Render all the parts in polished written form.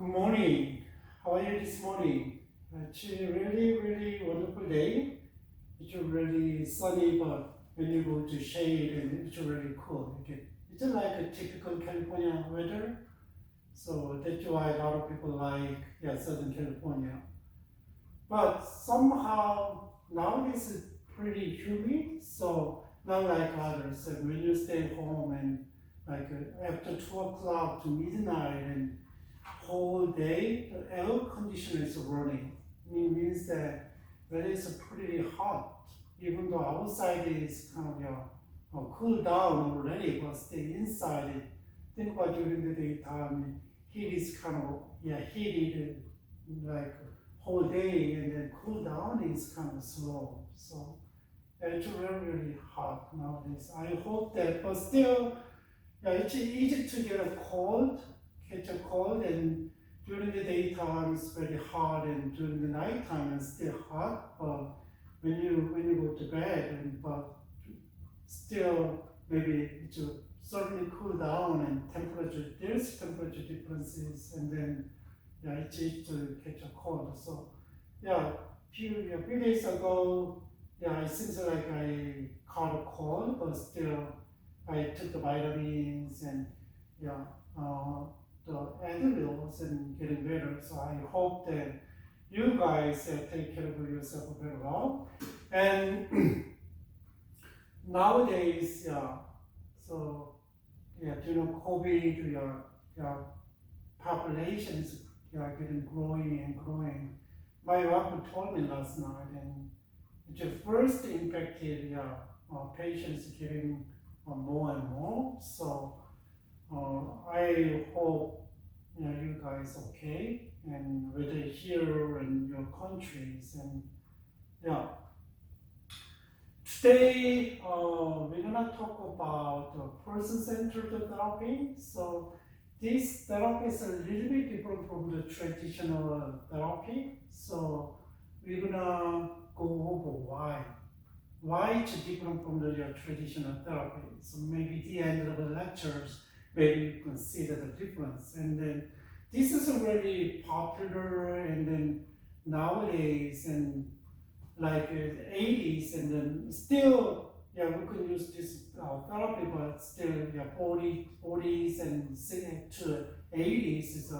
Good morning. How are you this morning? It's a really wonderful day. It's really sunny, but when you go to shade, and it's really cool. Okay. It's like a typical California weather, so that's why a lot of people like Southern California. But somehow nowadays it's pretty humid, so not like others. And when you stay home and like after 2 o'clock to midnight and whole day, the air conditioner is running. It means that when it's pretty hot, even though outside is kind of cool down already, but still inside it. Think about during the daytime, heat is kind of heated like whole day, and then cool down is kind of slow. So it's really hot nowadays. I hope that, but still, it's easy to get a cold, catch a cold, and during the daytime it's very hot, and during the nighttime it's still hot. But when you go to bed, but still maybe it will certainly cool down, and there's temperature differences, and then it's easy to catch a cold. So few days ago, it seems like I caught a cold, but still I took the vitamins and the Advils and getting better. So I hope that you guys take care of yourself very well. And nowadays, COVID, your population is getting growing and growing. My wife told me last night, and it first infected patients getting more and more. So I hope you guys okay, and whether here in your countries, and today we're gonna talk about person-centered therapy. So this therapy is a little bit different from the traditional therapy. So we're gonna go over why it's different from the traditional therapy. So maybe at the end of the lectures, maybe you can see the difference. And then this is really popular, and then nowadays, and like 80s, and then still, we could use this therapy, but still, 40s and to 80s is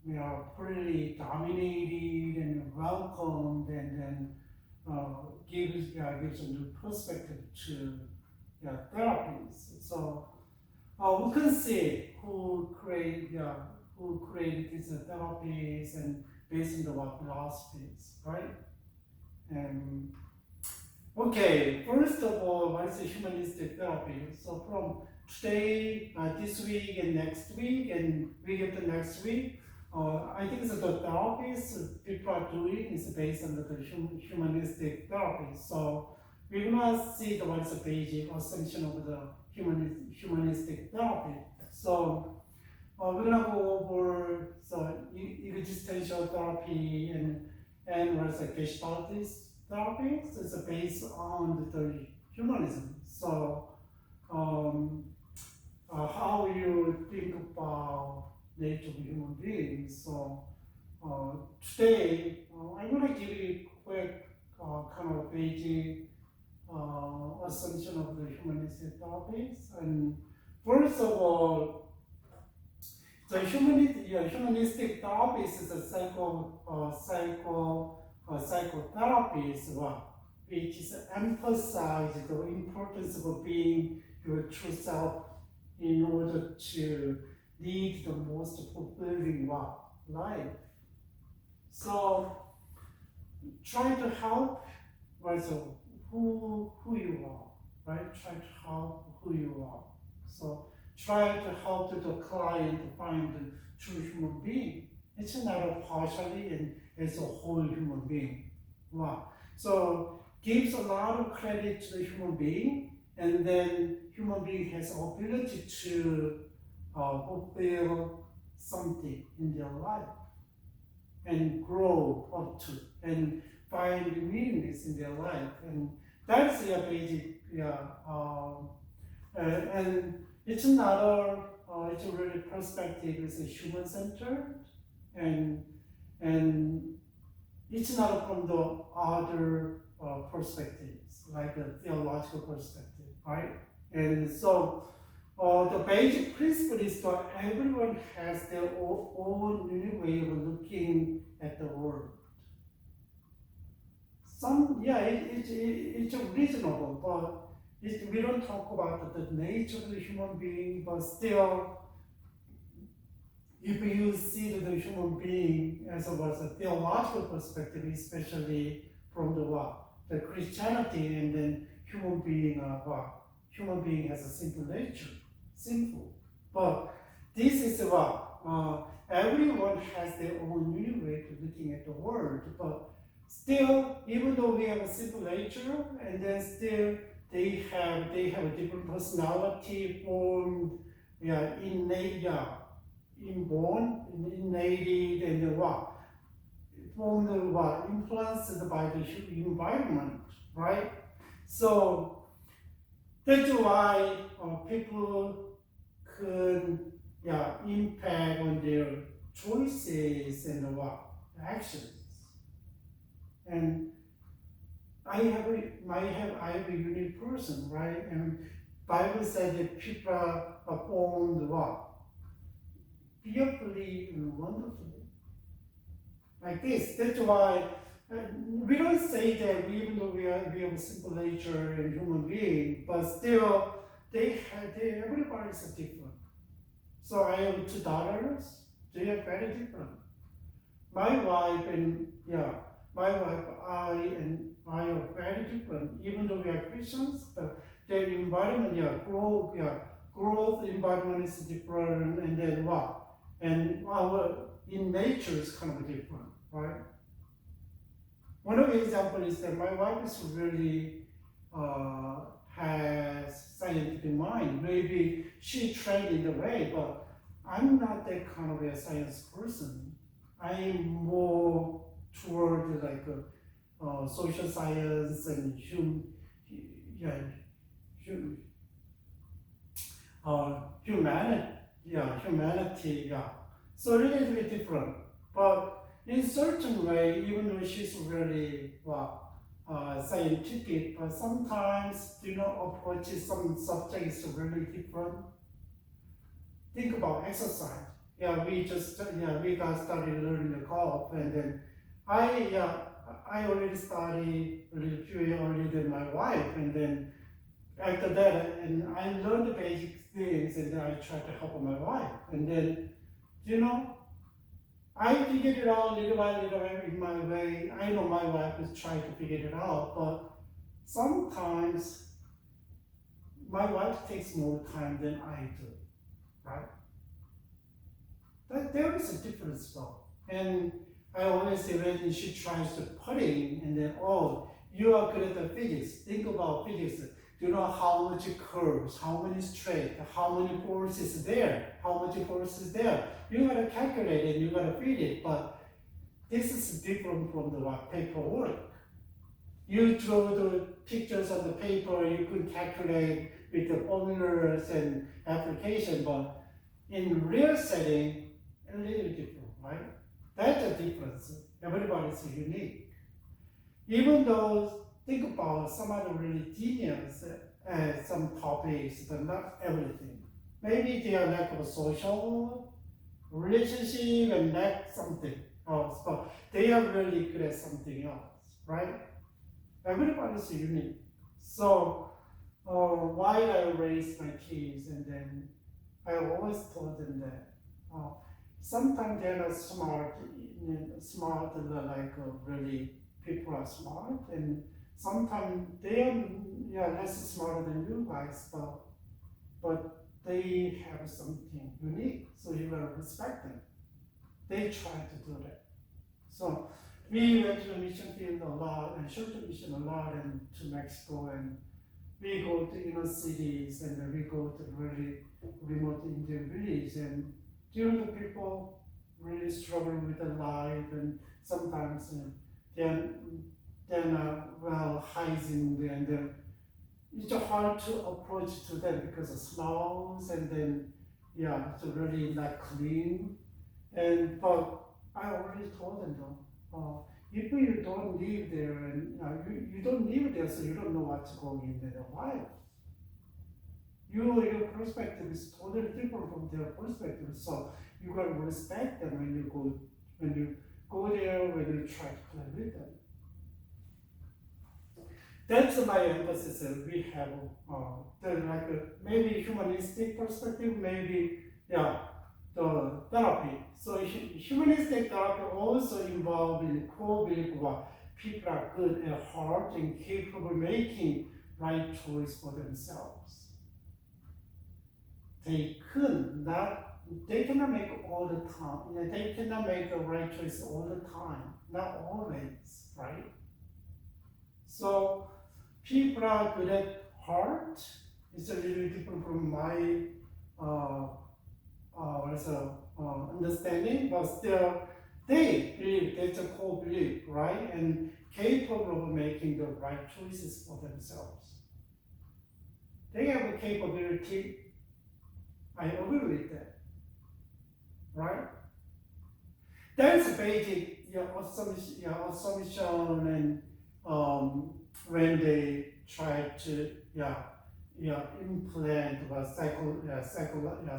we are pretty dominated and welcomed, and then gives a new perspective to therapies. So we can see who created these therapies, and based on the philosophies, right? And okay, first of all, what is a humanistic therapy? So from today, this week, and next week, and week after next week, I think the therapies people are doing is based on the humanistic therapy. So we're gonna see what is the basic assumption of the humanistic therapy. So we're gonna go over existential therapy and what is a gestaltist therapy. So it's based on the humanism. So how you think about nature of human beings. So today I'm gonna give you a quick kind of basic assumption of the humanistic therapies. And first of all, the humanistic therapies is a psychotherapies which is emphasize the importance of being your true self in order to lead the most fulfilling life. So try to help who you are, right? Try to help who you are. So try to help the client to find the true human being. It's not a partially, and it's a whole human being. Wow. So gives a lot of credit to the human being, and then human being has ability to fulfill something in their life and grow up to and find meaningless in their life, and that's the basic and it's another it's a really perspective is a human centered, and it's not from the other perspectives, like a theological perspective, right? And so the basic principle is that everyone has their own unique way of looking at the world. It's reasonable, but we don't talk about the nature of the human being, but still, if you see the human being as a theological perspective, especially from the Christianity, and then human being has a simple nature, sinful. But this is everyone has their own unique way to looking at the world. But still, even though we have a simple nature, and then still they have a different personality formed, inborn, innate, and formed influenced by the environment, right? So that's why people can impact on their choices and actions. And I have a unique person, right? And Bible says that people are born fearfully and wonderfully. Like this. That's why we don't say that even though we have a simple nature and human being, but still everybody is different. So I have 2 daughters. They are very different. My wife, I are very different. Even though we are Christians, but their environment, growth environment is different, and then and our in nature is kind of different, right? One of the examples is that my wife is really has scientific mind. Maybe she trained in the way, but I'm not that kind of a science person. I'm more toward social science and humanity. So a little bit different, but in certain way, even though she's really scientific, but sometimes approaches some subjects really different. Think about exercise. We got started learning the golf, and then I already started a little few years earlier than my wife, and then after that, and I learned the basic things, and then I tried to help my wife, and then I figured it out little by little in my way. I know my wife is trying to figure it out, but sometimes my wife takes more time than I do, right? There is a difference though. And I always say when she tries to putting, and then, you are good at physics. Think about physics. Do you know how much curves, how many straight, how many forces there, how much force is there? You gotta calculate it, you gotta feed it, but this is different from the paperwork. You draw the pictures on the paper, you could calculate with the formulas and application, but in real setting, a little different, right? That's a difference. Everybody is unique. Even though, think about some other really genius at some topics, but not everything. Maybe they are lack of a social relationship and lack something else, but they are really good at something else, right? Everybody is unique. So while I raise my kids, and then I always told them that sometimes they're not smart, really people are smart, and sometimes they are less smart than you guys, but they have something unique, so you gotta respect them. They try to do that. So we went to the mission field a lot, and short mission a lot, and to Mexico, and we go to inner cities, and then we go to really remote Indian villages, and the people really struggle with their life, and sometimes they're not hygiene, and it's hard to approach to them because of smells, and then it's really not clean. But I already told them though. If you don't live there and you don't live there, so you don't know what's going in their life. Your perspective is totally different from their perspective, so you gotta respect them when you go there, when you try to play with them. That's my emphasis. We have maybe humanistic perspective, maybe the therapy. So humanistic therapy also involved in core belief of people are good at heart and capable of making right choice for themselves. They cannot make all the time. They cannot make the right choice all the time, not always, right? So people are good at heart. It's a little different from my understanding, but still they believe that's a core belief, right? And capable of making the right choices for themselves. They have a capability. I agree with that, right? That's a basic assumption, and when they try to implant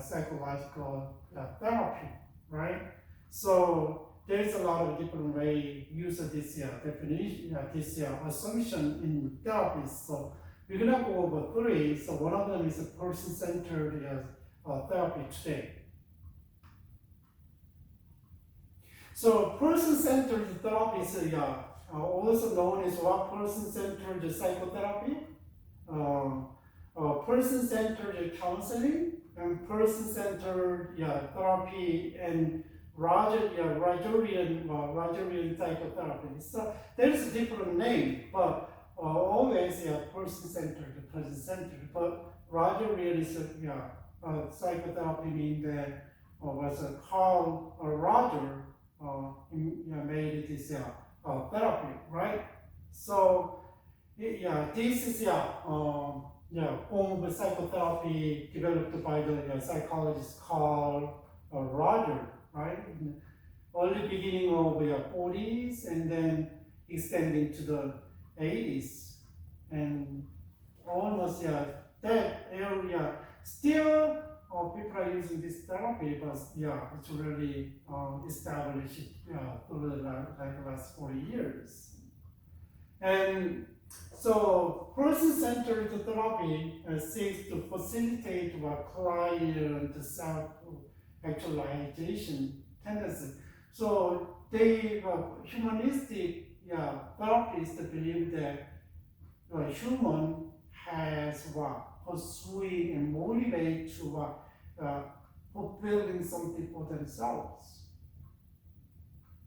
psychological therapy, right? So there's a lot of different ways use this definition, this assumption in therapy. So we're gonna go over three. So one of them is a person-centered therapy today. So person-centered therapy is also known as what? Person-centered psychotherapy, person-centered counseling, and person-centered therapy, and Rogerian psychotherapy. So there's a different name, but always person-centered. But Rogerian is psychotherapy means that was Carl Roger made this therapy, right? So this is form of psychotherapy developed by the psychologist Carl Roger, right? In the early beginning of the 40s and then extending to the 80s, and almost that area still people are using this therapy, but it's really established over the last 40 years. And so person-centered therapy seeks to facilitate client self-actualization tendency. So they humanistic therapists believe that human has pursuing and motivate to fulfilling something for themselves.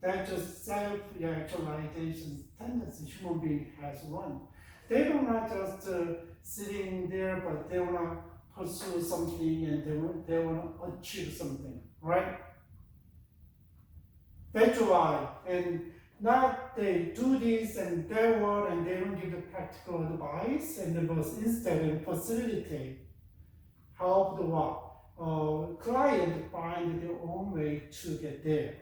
That's just self-actualization tendency human being has one. They don't not just sitting there, but they want to pursue something and they want to achieve something, right? That's why, and not they do this and that one, and they don't give the practical advice, and they must instead facilitate, help the client find their own way to get there.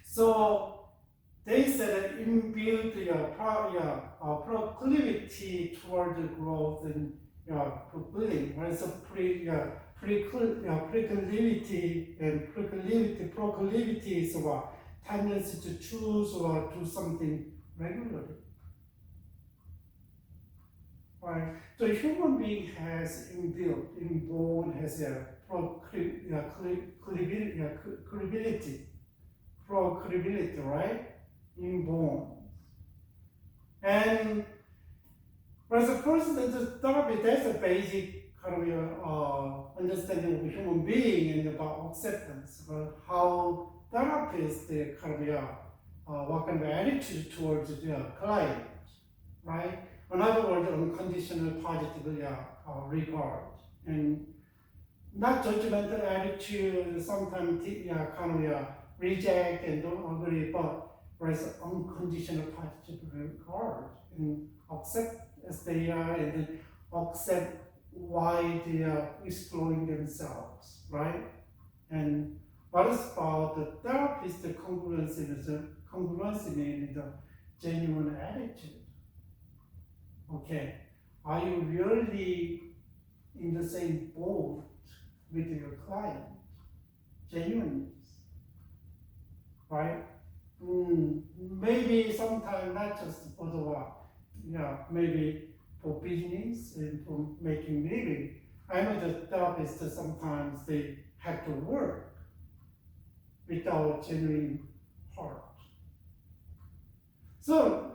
So they said inbuilt proclivity toward the growth and fulfilling. Right? So proclivity is tendency to choose or do something regularly. Right? So a human being has inborn has a proclivity, right? Inborn. And as a person that does therapy, that's a basic kind of understanding of a human being and about acceptance, about how therapists kind of what kind of attitude towards the client, right? In other words, unconditional positive regard, and not judgmental attitude. Sometimes kind of reject and don't agree, but whereas unconditional positive regard and accept as they are, and then accept why they are exploring themselves, right? And What is about the therapist congruency meaning the genuine attitude? Okay, are you really in the same boat with your client? Genuineness, right? Maybe sometimes not just for the work, maybe for business and for making living. I know that therapists sometimes they have to work without genuine heart. So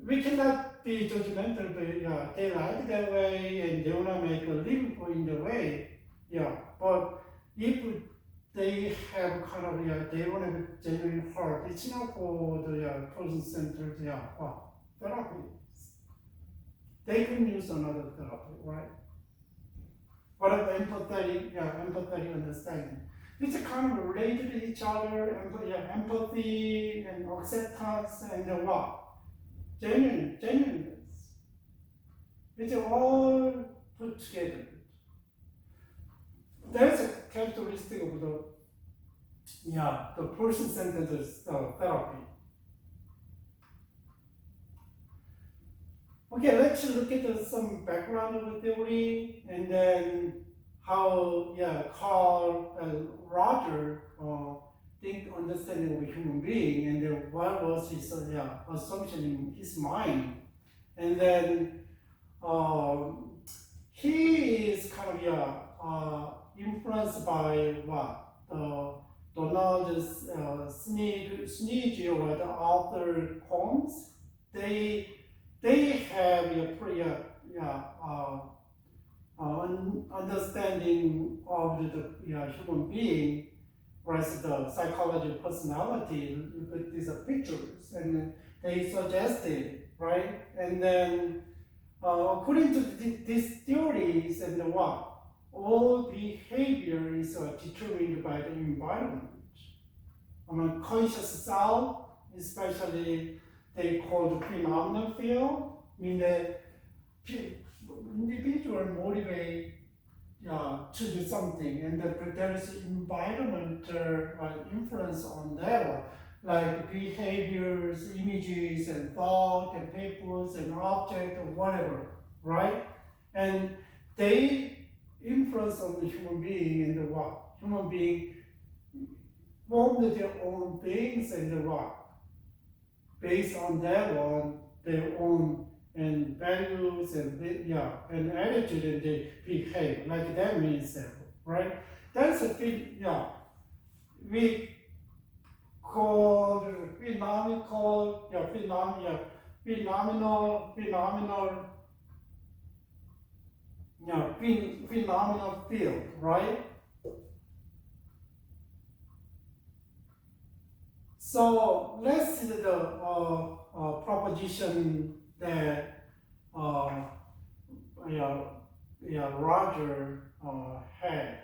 we cannot be judgmental, but they like that way and they want to make a living in the way. But if they have kind of, they want to have a genuine heart, it's not for the person-centered therapy. They can use another therapy, right? What about empathetic understanding? It's kind of related to each other, empathy and acceptance and what? Genuineness. It's all put together. That's a characteristic of the person-centered therapy. Okay, let's look at some background of the theory and then how Carl and Roger think understanding of a human being and then what was his assumption in his mind. And then he is kind of influenced by Donald Sneed or the Arthur Holmes. They have a pretty understanding of the human being, whereas the psychology of personality with these pictures, and they suggested, right? And then according to these theories and all behavior is determined by the environment. Conscious self, especially they call the phenomenal field, mean that individual motivate to do something, and there is environmental influence on that, like behaviors, images, and thought, and papers, and object, or whatever, right? And they influence on the human being and the human being formed their own beings and the based on their own and values and attitude, and they behave like that means that, right? That's a thing, we call phenomenal field, right? So let's see the proposition that Roger had.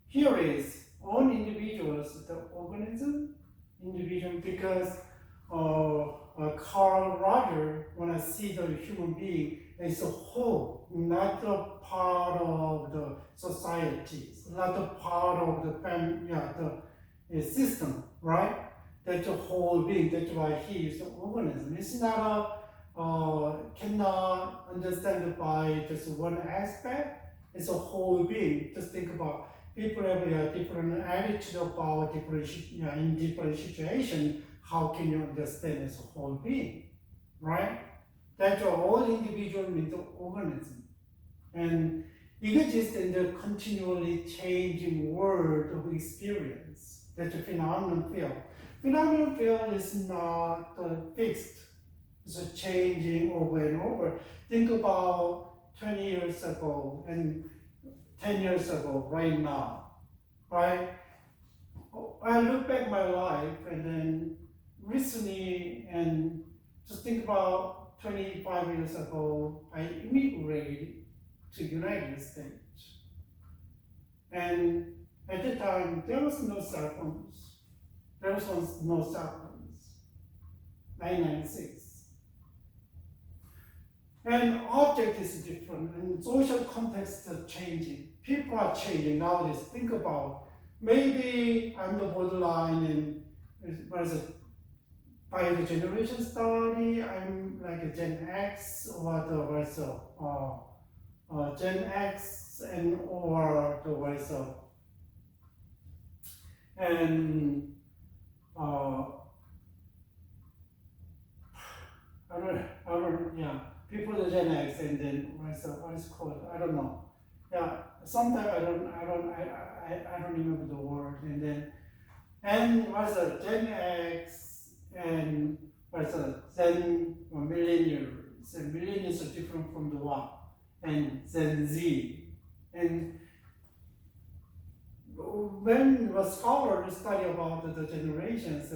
Here is all individuals, the organism, individual, because Carl Roger, when I see the human being as a whole, not a part of the society, not a part of the family, the system, right? That's a whole being. That's why he is the organism. It's not cannot understand by just one aspect. It's a whole being. Just think about people have a different attitude about in different situations. How can you understand as a whole being, right? That's all individual means the organism, and it exists in the continually changing world of experience. That's a phenomenon field. Phenomenon field is not fixed. It's changing over and over. Think about 20 years ago and 10 years ago, right now, right? I look back my life and then recently, and just think about 25 years ago, I immigrated to United States. And at the time, there was no cell phones. There was no cell phones. 1996. And object is different, and social context is changing. People are changing nowadays. Think about maybe I'm the borderline and what is it? By the generation study, I'm like a Gen X or the Gen X and or the and people the Gen X and then what is it called? I don't know. Yeah, sometimes I don't remember the word. And then and what's a Gen X and what's a Gen or millennials? And millennials are different from the what? And Gen Z. And when a scholar study about the generations,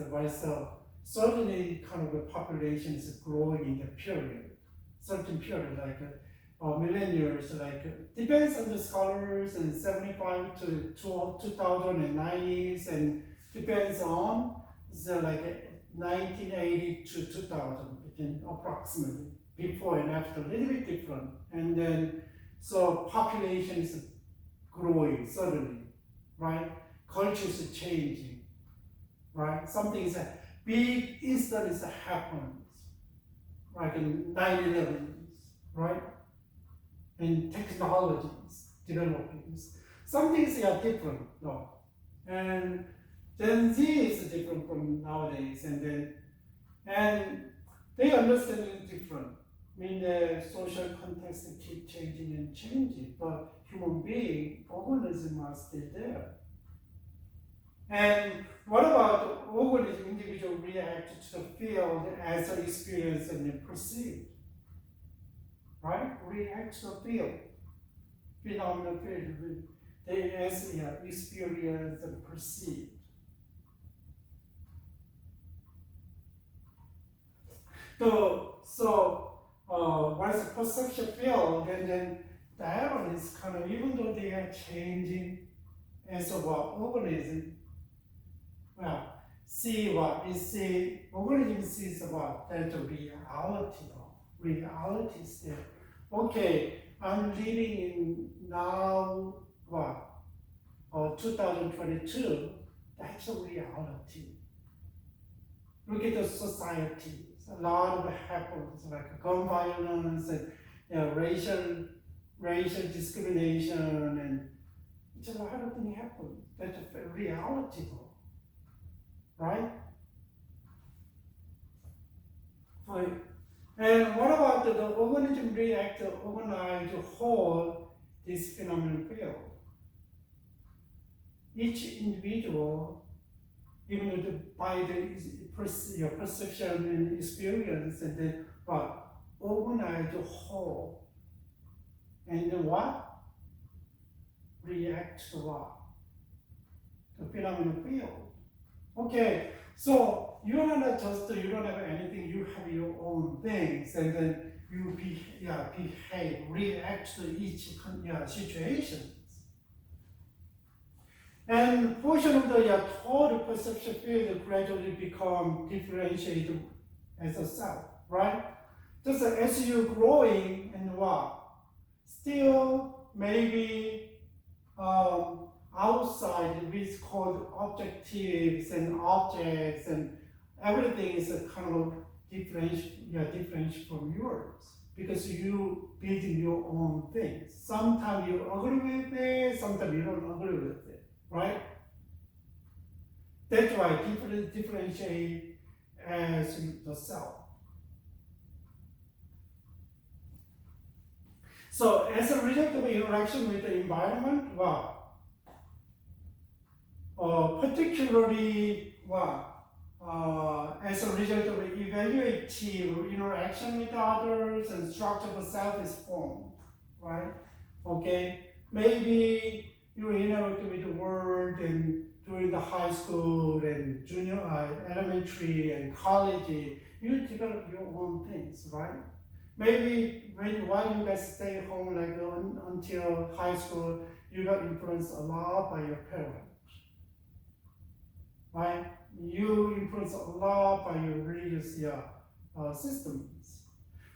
certainly kind of the population is growing in the period, certain period, like millennials, like depends on the scholars, and 75 to 2090s, and depends on the like 1980 to 2000, between approximately before and after, a little bit different, and then so population is growing suddenly, right? Culture is changing, right? Something is a big incident is happens, like in 9/11, right? And technologies developing. Some things are different though. And Gen Z is different from nowadays, and they understand it different. I mean the social context keep changing and changing, but human being, organism are still there. And what about organism individual react to the field as an experience and perceived? Right? React to the field. Phenomenal field. They as experience and perceived. So what is the perception field? And then the iron is kind of, even though they are changing as a organism, well, organism sees what? That's a reality. Reality is there. Okay, I'm living in now, 2022, that's a reality. Look at the society. A lot of it happens, like gun violence and racial discrimination, and it's a lot of things happen. That's a reality though, right? Fine. And what about the organism react to organize to hold this phenomenon field? Each individual, even by your perception and experience, and then organize to hold, and then what? React to what? The phenomenon field. Okay, so you don't have anything, you have your own things, and then you behave, react to each situations. And portion of the total perception field gradually become differentiated as a self, right? Just as you're growing and still maybe outside with called objectives and objects, and everything is a kind of different from yours, because you building your own things. Sometimes you agree with it, sometimes you don't agree with it, right? That's why differentiate as the self. So as a result of interaction with the environment, particularly as a result of evaluative interaction with others, and structure of self is formed, right? Okay, maybe you interact with the world and during the high school and junior elementary and college, you develop your own things, right? Maybe while you guys stay home until high school, you got influenced a lot by your parents, right? You influenced a lot by your religious systems.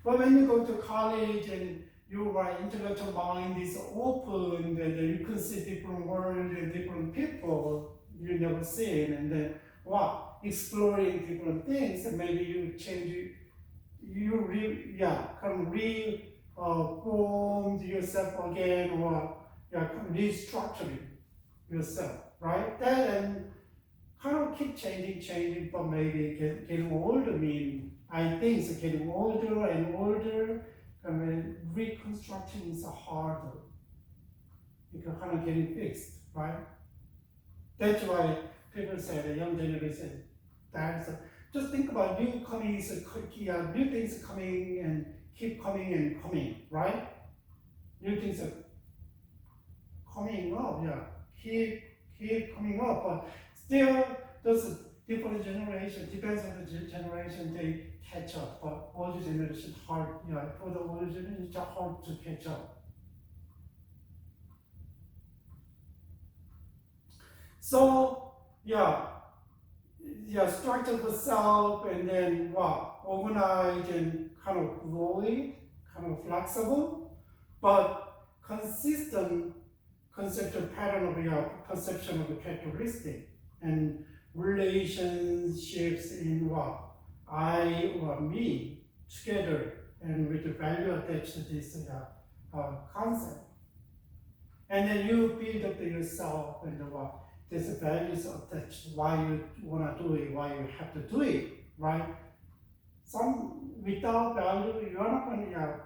But when you go to college and your intellectual mind is open, and then you can see different world and different people you never seen, and then exploring different things, and maybe you change, form yourself again, or restructuring yourself, right? That and kind of keep changing, but maybe getting older I think it's getting older and older, reconstruction is harder. Because kind of getting fixed, right? That's why people say the young generation, just think about new things coming and keep coming and coming, right? New things are coming up, keep coming up, but still those different generation, depends on the generation, they catch up, but older generation hard, for the older generation it's hard to catch up. So, structure the self and then organize and kind of fluid, kind of flexible, but consistent conceptual pattern of your perception of the characteristic and relationships in I or me together and with the value attached to this concept. And then you build up yourself and there's values attached, why you want to do it, why you have to do it, right? Some without value, you are not going to,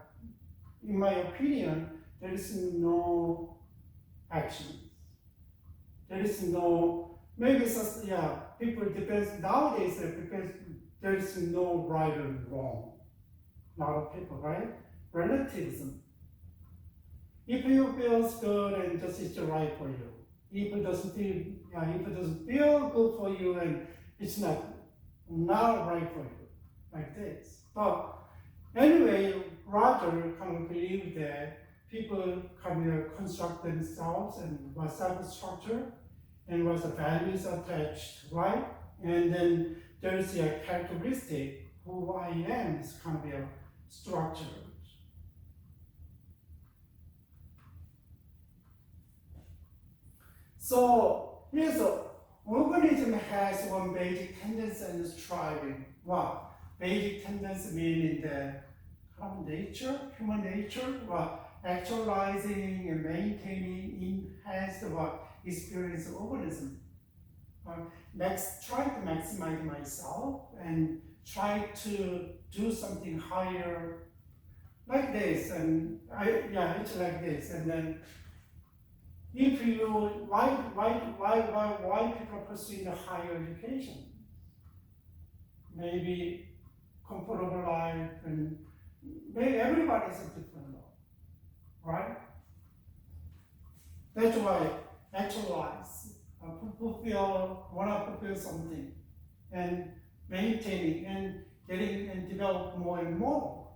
in my opinion, there is no action. There is no, maybe it's people depends, nowadays there is no right and wrong. A lot of people, right? Relativism. If you feel good and just it's right for you. If it doesn't feel good for you and it's not right for you, like this. But anyway, Roger kind of believe that people kind of construct themselves and what self-structure and what the values attached, right? And then there's a characteristic, who I am is kind of a structure. So here's organism has one basic tendency and striving. Basic tendency meaning the human nature, actualizing and maintaining enhanced experience of organism. Next, try to maximize myself and try to do something higher, like this, and it's like this, and then. If you why people are pursuing a higher education? Maybe comfortable life, and maybe everybody's a different law, right? That's why actualize, want to fulfill something, and maintaining and getting and develop more and more,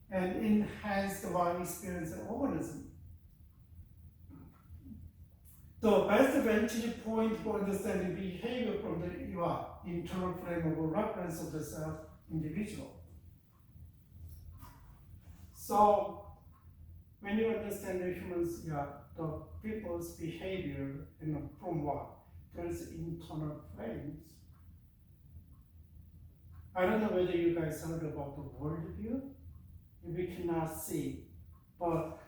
and enhance the experience of organism. The best vantage point for understanding behavior from the internal frame of reference of the self-individual. So, when you understand the humans, the people's behavior, from there's internal frames. I don't know whether you guys heard about the worldview. We cannot see, but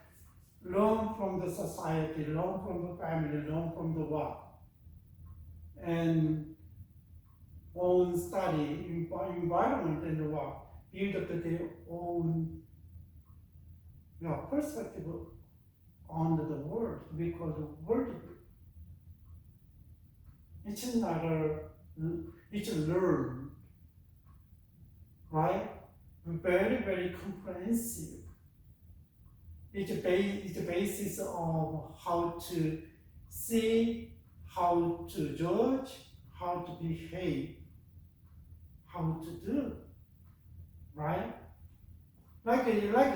learn from the society, learn from the family, learn from the and own study, environment and build up their own perspective on the world. We call the world. It's learned, right? Very, very comprehensive. It's the basis of how to see, how to judge, how to behave, how to do, right? Like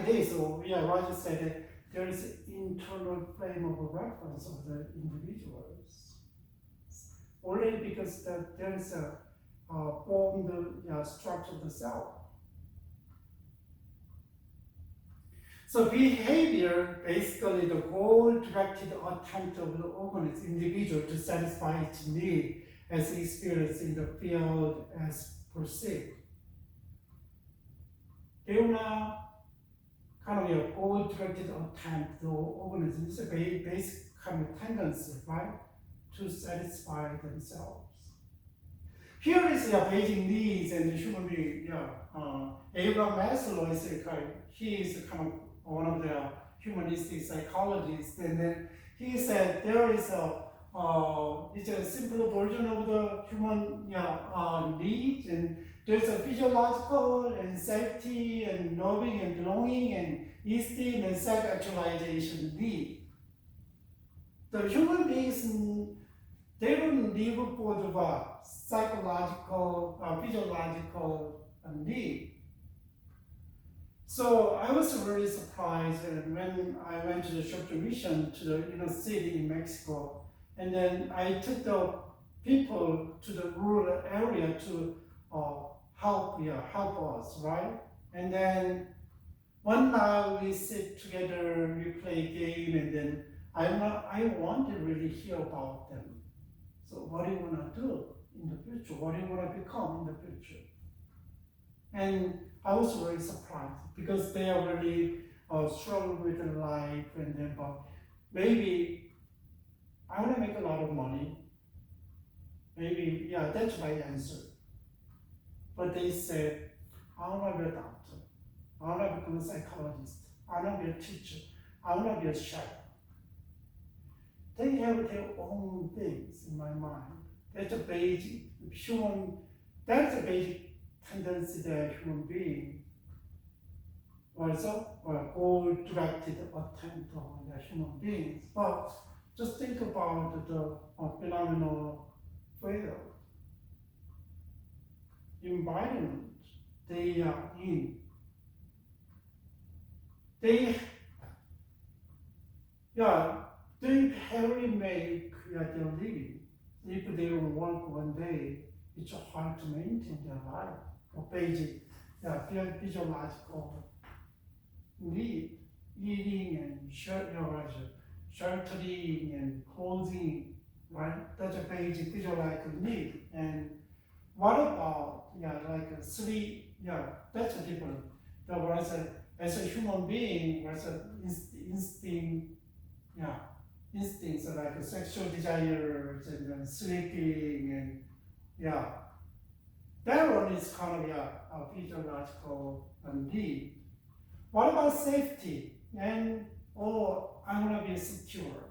this, Roger said that there is an internal frame of reference of the individuals. Already because there is a formed structure of the self. So behavior, basically the goal-directed attempt of the organism, individual to satisfy its need as experienced in the field as perceived. There kind of a goal-directed attempt, the organism is a basic kind of tendency, right, to satisfy themselves. Here is your basic needs and the human being. Abraham Maslow is he is kind of one of the humanistic psychologists, and then he said there is it's a simple version of the human needs, and there's a physiological and safety and loving and belonging and esteem and self-actualization need. The human beings, they don't live for the psychological, physiological need. So I was really surprised when I went to the short mission to the inner city in Mexico, and then I took the people to the rural area to help us, right? And then one night we sit together, we play a game, and then I want to really hear about them. So what do you want to do in the future? What do you want to become in the future? And I was really surprised because they are really struggling with their life, and then maybe I want to make a lot of money. Maybe, that's my answer. But they said, I want to be a doctor. I want to become a psychologist. I want to be a teacher. I want to be a chef. They have their own things in my mind. That's a basic tendency that human being also goal-directed attempt on the human beings. But just think about the phenomenal field, environment they are in. They barely make their living. If they don't work one day, it's hard to maintain their life. Or basic physiological need, eating and sheltering and clothing, right? That's a basic physiological need. And what about like sleep? That's a different. There was as a human being, was an instincts like sexual desires and then sleeping and that one is kind of a physiological need. What about safety? And I want to be secure.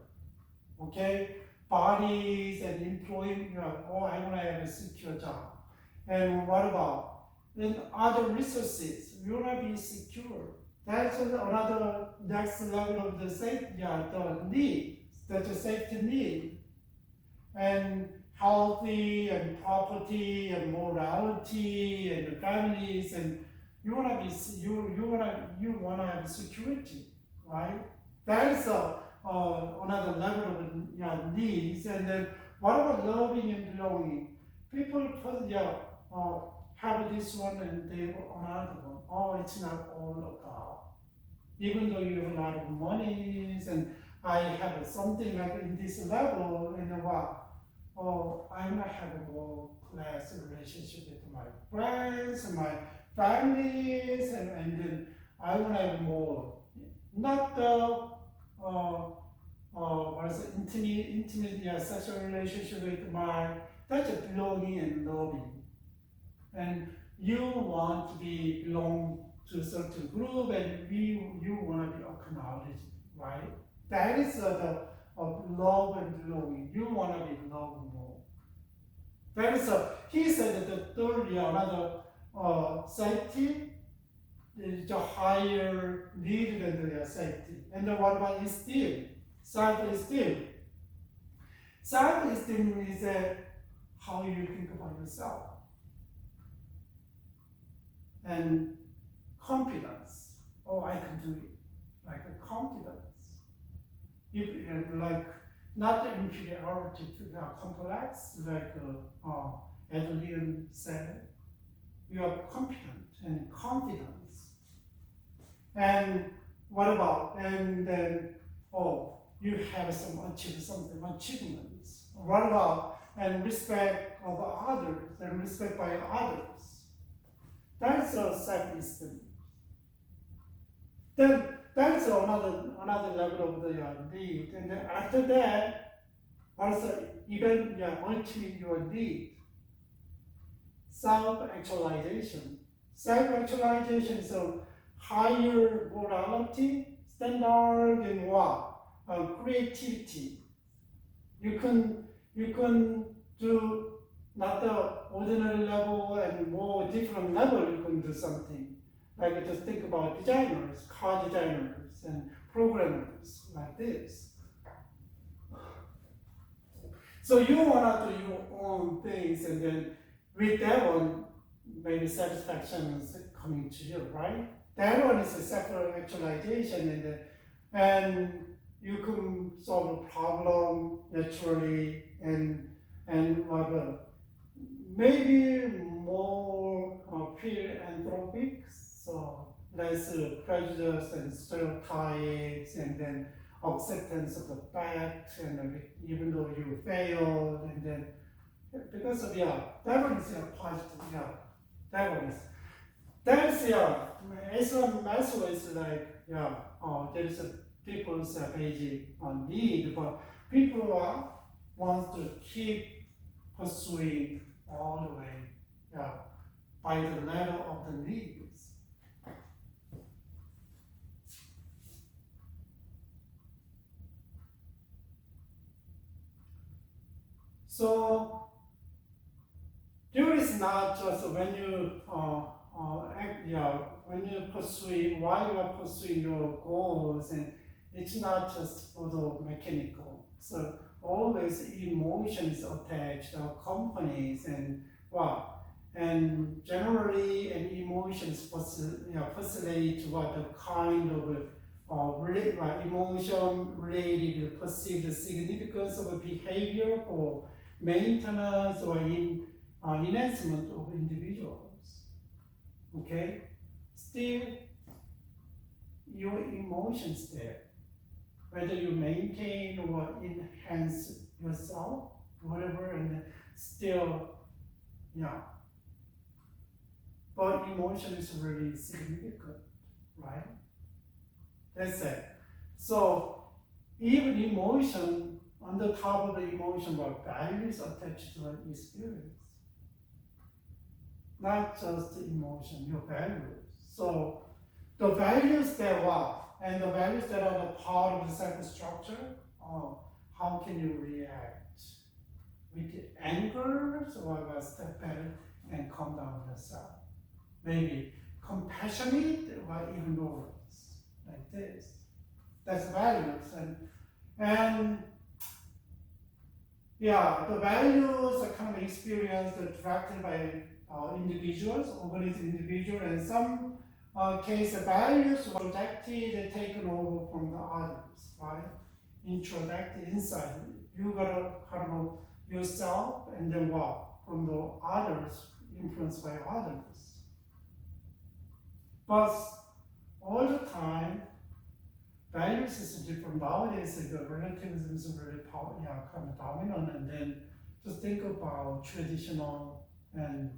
Okay, bodies and employment. I want to have a secure job. And what about then other resources? We want to be secure. That's another next level of the safety. The need. That's a safety need. And healthy and property and morality and families, and you want to have security, right? That is another level of needs. And then what about loving and belonging? People have this one and they have another one. It's not all about. Even though you have a lot of money and I have something like in this level, and I want to have a more close relationship with my friends and my families, and then I want to have more, not the intimate sexual relationship with that's a belonging and loving. And you want to belong to a certain group, and you want to be acknowledged, right? That is the love and belonging. You want to be loved more. That is he said that the third another safety is the higher need than the safety. And then what about esteem? Self-esteem. Self-esteem is how you think about yourself. And confidence. I can do it. Like a confidence. Not the inferiority to the complex, like Adrian said. You are competent and confidence. And what about, and then, oh, you have some achievements. What about, and respect of others, and respect by others. That's a self-esteem. Then that's another level of the need. And then after that, also even ultimately your need. Self-actualization. Self-actualization is a higher morality, standard, and what? Creativity. You can do not the ordinary level and more different level. You can do something. Like just think about designers, car designers, and programmers like this. So you want to do your own things, and then with that one, maybe satisfaction is coming to you, right? That one is a self-actualization, and you can solve a problem naturally, and maybe more philanthropic, so less prejudice and stereotypes, and then acceptance of the fact, and even though you failed, and then because of that one is positive, that one is. That's as one also is like there is a people's basic need, but people want to keep pursuing all the way, by the level of the needs. So there is not just when you when you pursue, while you are pursuing your goals, and it's not just photo mechanical. So always emotions attached to companies, and and generally and emotions facilitate what the kind of emotion related perceived significance of a behavior or maintenance or enhancement of individuals. Okay, still your emotions there, whether you maintain or enhance yourself, whatever, and still, but emotion is really significant, right? That's it. So even emotion, on the top of the emotion, were values attached to an experience. Not just the emotion, your values. So the values that and the values that are the part of the self-structure, how can you react? With anger, or step back and calm down yourself. Maybe compassionate or ignorance, like this. That's values. And the values are kind of experienced directed by individuals, organized individuals, and some case the values were projected and taken over from the others, right? Introjected inside. You gotta kind of yourself, and then from the others, influenced by others. But all the time, values is different. Nowadays, the relativism is really kind of dominant, and then just think about traditional and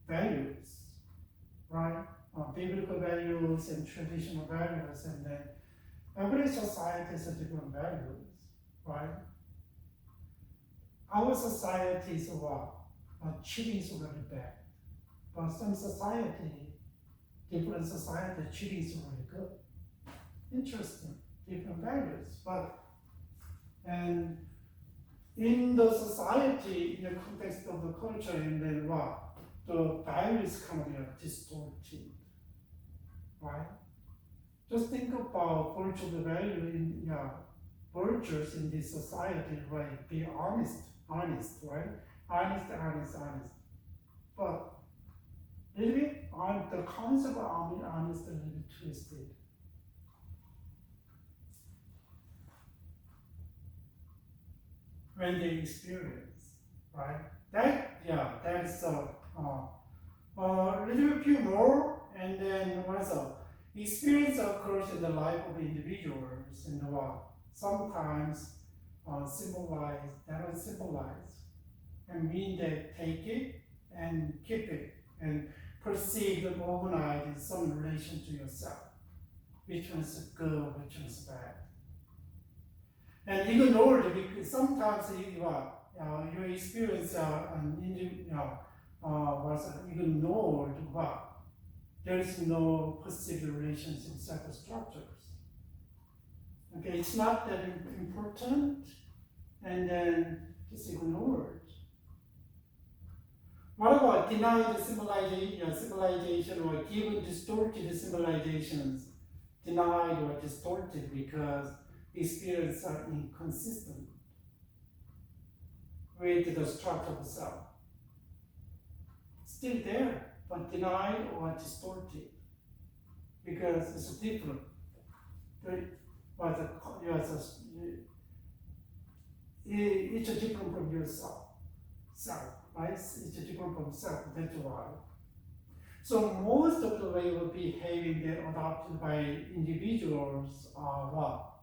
values, right? Biblical values and traditional values, and then every society has different values, right? Our society is cheating is really bad, but some society, different society, cheating is really good. Interesting, different values, and in the society, in the context of the culture, and then the values kind of distorted, right? Just think about virtual value in virtues in this society, right? Be honest, right? Honest. But a little bit the concept of honest a little bit twisted. When they experience, right? That's a little bit more, and then also experience occurs in the life of individuals and sometimes symbolize and mean that take it and keep it and perceive and organize in some relation to yourself. Which one's good, which one's bad. And ignore it because sometimes your experience was ignored. There is no perceived relations in circle structures. Okay, it's not that important, and then just ignore it. What about denied symbolization or given distorted symbolizations? Denied or distorted because experiences are inconsistent with the structure of the self. Still there, but denied or distorted because it's different. It's different from yourself, right? It's different from self. That's why. So most of the way of behaving that adopted by individuals are what?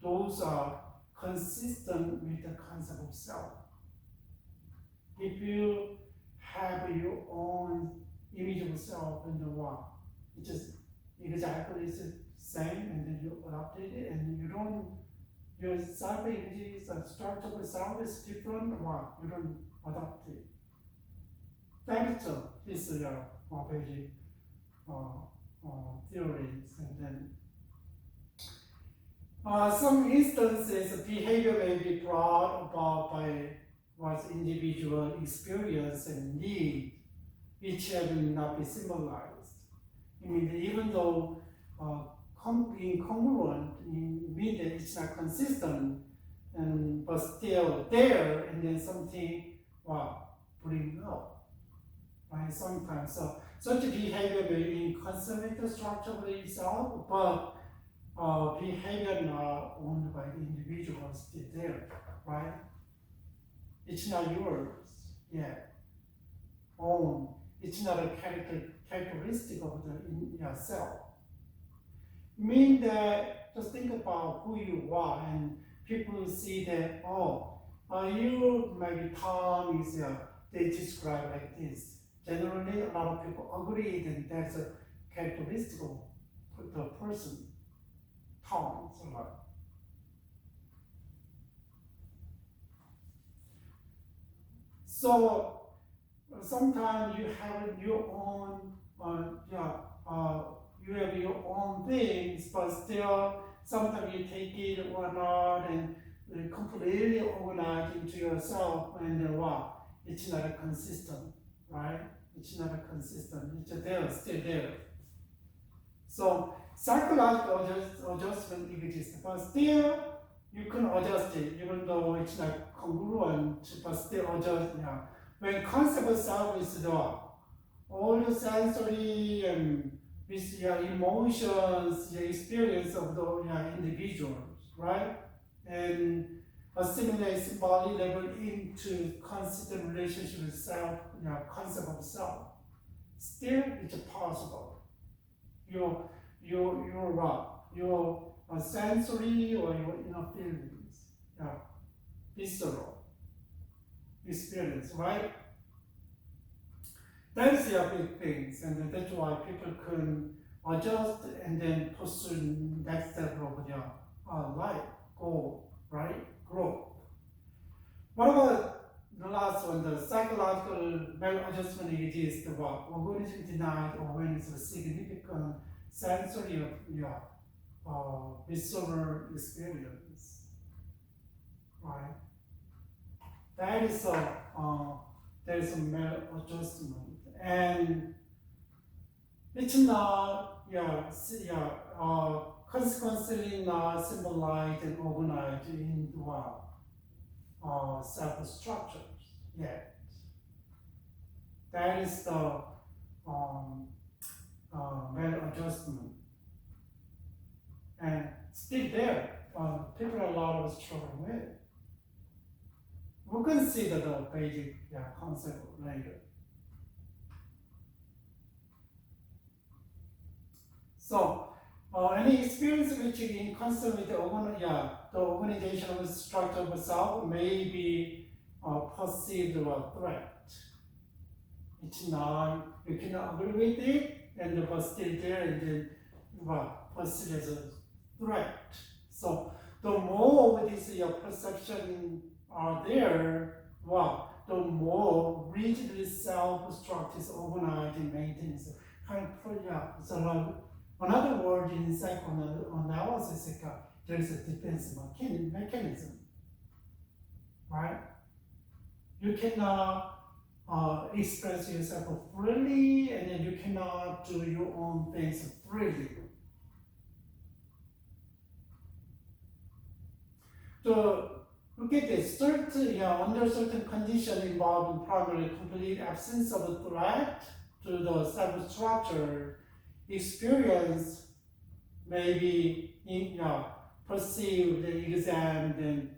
Those are consistent with the concept of self. If you have your own image of self and it just exactly the same, and then you adopt it, and you don't, your self-image, the structure of self is different, you don't adopt it. That is his basic theories, and then some instances behavior may be brought about by one's individual experience and need, which will not be symbolized. I mean, even though being congruent means that it's not consistent, but still there, and then something bring up. Right? Sometimes, so such behavior may be inconsistent with the structure of itself, but behavior not owned by the individual still there, right? It's not yours yet. Own. It's not a characteristic of the yourself. Mean that just think about who you are, and people see that you maybe Tom is they describe like this. Generally, a lot of people agree that that's a characteristic of the person. Tom, so sometimes you have your own, you have your own things, but still sometimes you take it or not and completely organize into yourself, and it's not a consistent, right? It's not a consistent. It's there, still there. So psychological adjustment exists, but still you can adjust it, even though it's not congruent, but still adjust. When concept of self is all the sensory and with your emotions, your experience of the individuals, right? And assimilate symbolic level into consistent relationship with self, concept of self. Still, it's possible. Your sensory or your inner feelings, visceral experience, right? That's the big things, and that's why people can adjust and then pursue next step of their life, goal, right? Growth. What about the last one, the psychological maladjustment exists, when it's denied or when it's a significant sensory visceral experience, right? That is a maladjustment, and it's not consequently not symbolized and organized into self-structures yet. That is the maladjustment. And still there, people a lot of struggle with. We'll consider the basic concept later. So any experience which is inconsistent with the organizational structure of self may be perceived as a threat. It's not, you cannot agree with it, and but still there, and then perceived as a threat. So the more of this perception are there, the more rigidly self-structure is organized and maintained. So another word in psychoanalysis is there is a defense mechanism, right? You cannot express yourself freely, and then you cannot do your own things freely. So look at this, under certain conditions involving primarily complete absence of a threat to the self-structure, experience may be perceived, examined, and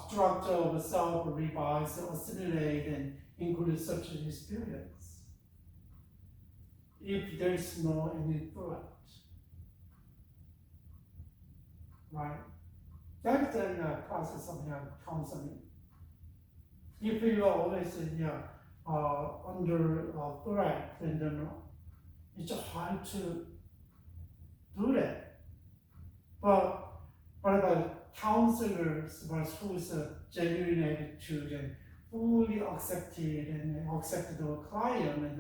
structure of self revised, assimilate, and include such an experience. If there is no any threat, right? That's the process of counseling. If you are always under threat, then it's hard to do that. But what about counselors who is genuine attitude and fully accepted and accept the client and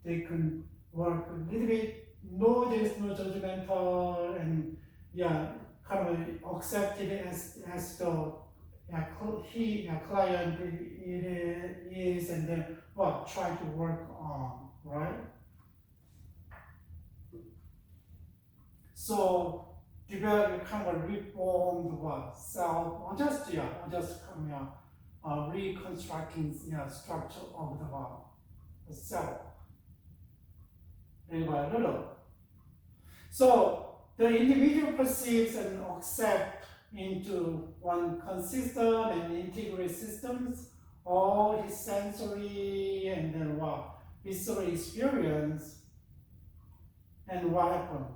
they can work a little bit, there is no judgmental and kind of accepted as the client is, and then try to work on, right? So develop kind of reformed self, or just reconstructing structure of the self, little by little. So the individual perceives and accepts into one consistent and integrated systems all his sensory and then visceral experience, and what happened?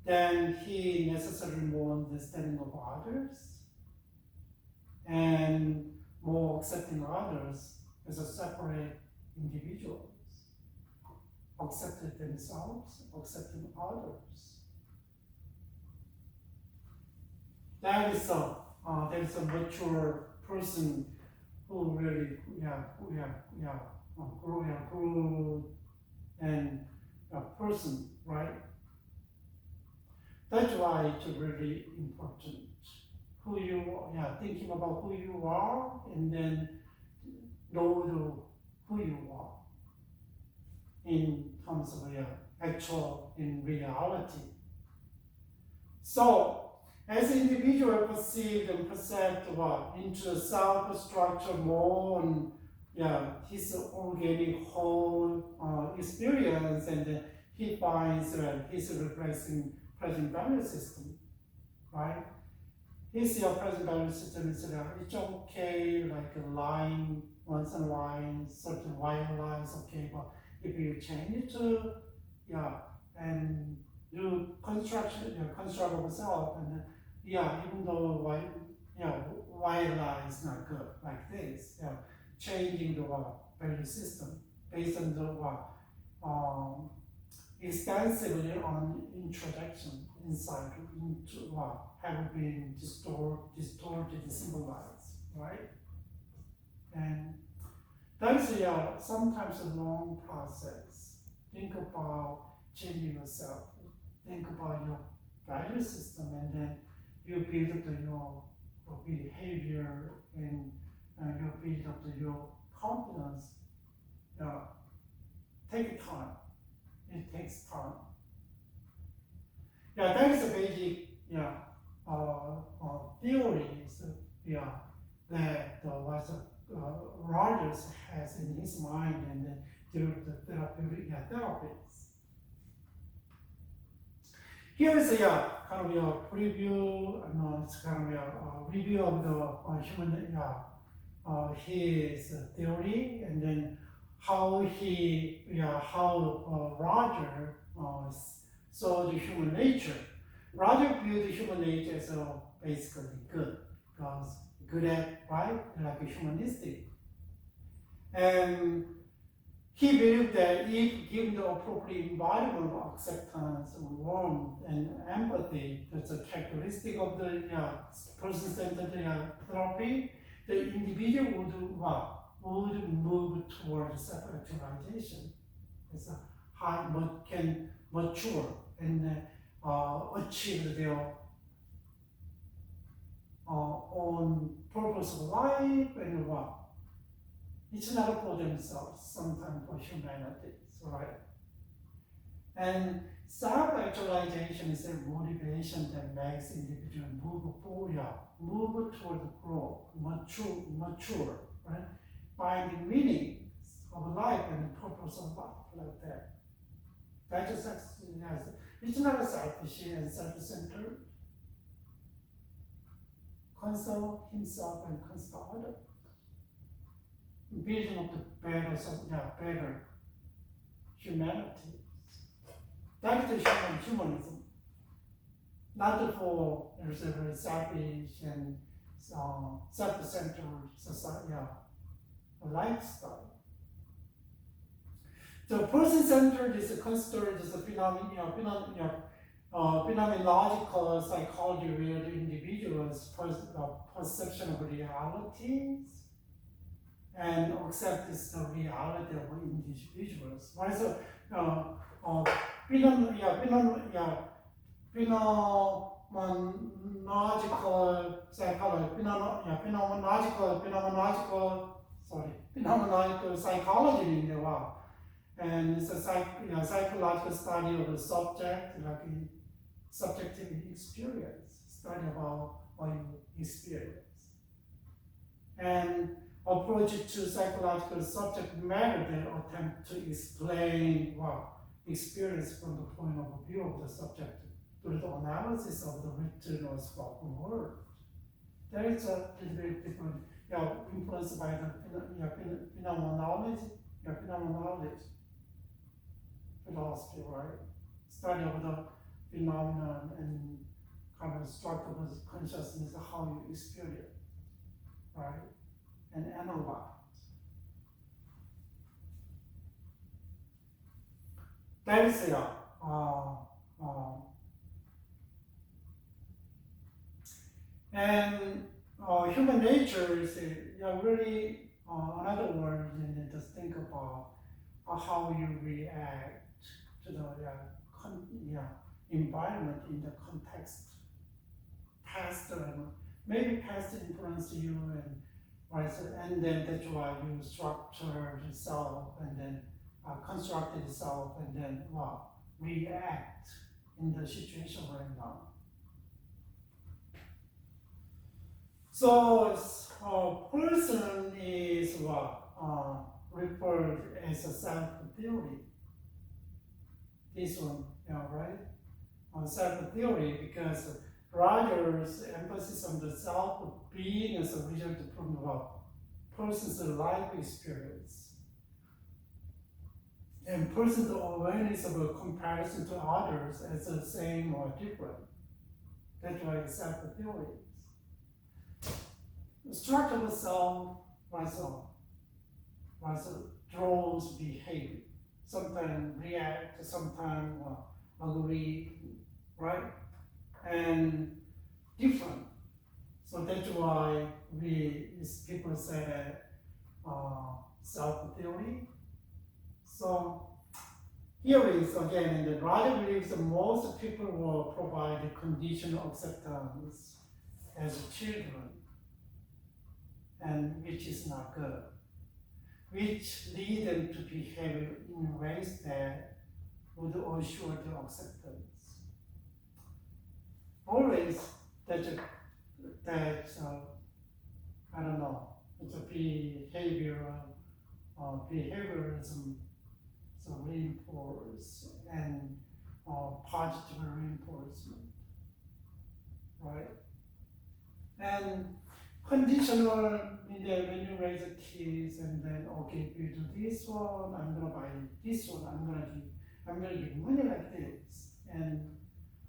Then he necessarily more understanding of others and more accepting others as a separate individuals, accepting themselves, accepting others. That is a mature person who really grew and a person, right? That's why it's really important. Who you are, thinking about who you are, and then know who you are in terms of actual in reality. So as the individual perceived and perceived into self-structure more and his organic whole experience, and he finds his replacing present value system, right? His present value system is it's okay, like a line, once in a while, certain white lines, okay, but if you change it to, and do construct of self, and even though white line is not good, like this, changing the value system based on the extensively on introduction insight into have been distorted, symbolized, right? And that is sometimes a long process. Think about changing yourself. Think about your value system, and then you build up your behavior, and you build up your confidence. Take time. It takes time. That is a basic theory. So, that Rogers has in his mind, and then developed the therapeutic therapies. Here is a kind of a preview, it's kind of a review of the human his theory, and then how Roger So the human nature, Roger viewed human nature as basically good, because good at right, like humanistic. And he believed that if given the appropriate environment of acceptance, warmth, and empathy, that's a characteristic of the person-centered therapy, the individual would move towards self-actualization. It's how much can mature and achieve their own purpose of life and what. It's not for themselves, sometimes for humanity, right? And self-actualization is a motivation that makes individual move toward growth, mature, right? Finding meaning of life and the purpose of life, like that. That's just, it's not selfish and self-centered. Console himself and console others. Building of the better humanity. That is humanism. Not for very selfish and self-centered society, lifestyle. The person-centered is considered as a phenomenological psychology where the individual's perception of realities and accept the reality of individuals. So, phenomenological psychology in the world. And it's a psychological study of the subject, like a subjective experience, study about what you experience. And approach to psychological subject matter that attempt to explain experience from the point of view of the subject through the analysis of the written or spoken word. There is a little bit different, influenced by the phenomenology philosophy, right? Study of the phenomenon and kind of structure of consciousness, how you experience, right? And analyze. That is and human nature is really another word, and just think about how you react to the environment in the context. Past, maybe past influence you, and then that's why you structure yourself and then construct yourself and then react in the situation right now. So person is referred as a self-theory. This one, right? Self-theory, because Rogers' emphasis on the self being as a result from the person's life experience and person's awareness of a comparison to others as the same or different. That's why self-theory is. The structure of the self draws behavior. Sometimes react, sometimes agree, right? And different. So that's why people say that self-theory. So here is again, and the Roger believes that most people will provide conditional acceptance as children, and which is not good, which lead them to behave in ways that would assure their acceptance. Always that I don't know, it's a behaviorism, so reinforce and positive reinforcement, right? And conditional, when you raise the kids and then, okay, if you do this one, I'm gonna buy this one, I'm gonna give money like this. and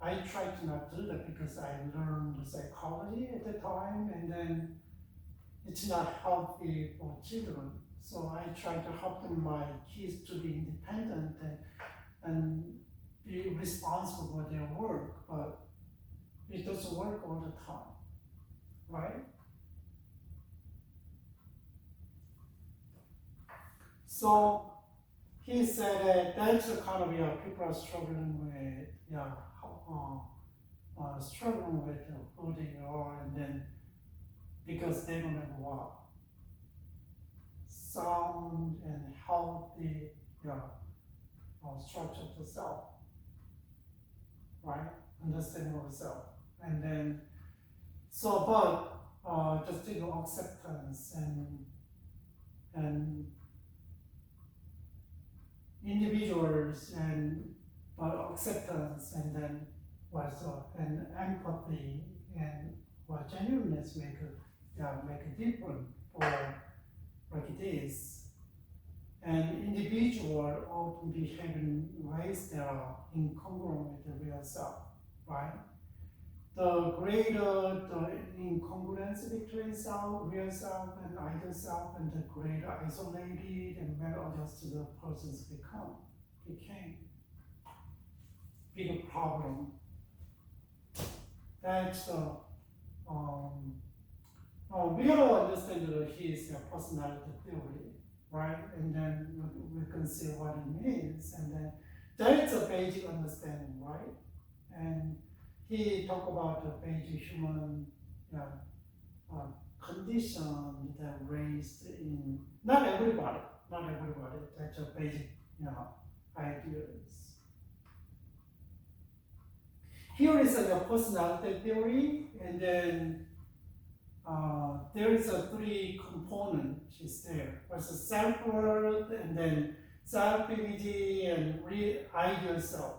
I try to not do that because I learned psychology at the time, and then it's not healthy for children. So I try to help them, my kids to be independent and be responsible for their work, but it doesn't work all the time, right? So he said that's the kind of people are struggling with struggling with who they are, and then because they don't have what sound and healthy structure of the self, right? Understanding of self, and then just acceptance and individuals and acceptance, and then and empathy and genuineness make a difference for like it is. And individual often behave in ways that are incongruent with the real self, right? The greater the incongruence between real self and ideal self, and the greater isolated and maladjusted the persons became bigger problem. That's we have to understand his personality theory, right? And then we can see what it means, and then that's a basic understanding, right? And he talked about the basic human condition that raised in not everybody. That's a basic ideas. Here is a personality theory, and then there is a three components is there. There's a self-worth, and then self-image, and ideal self.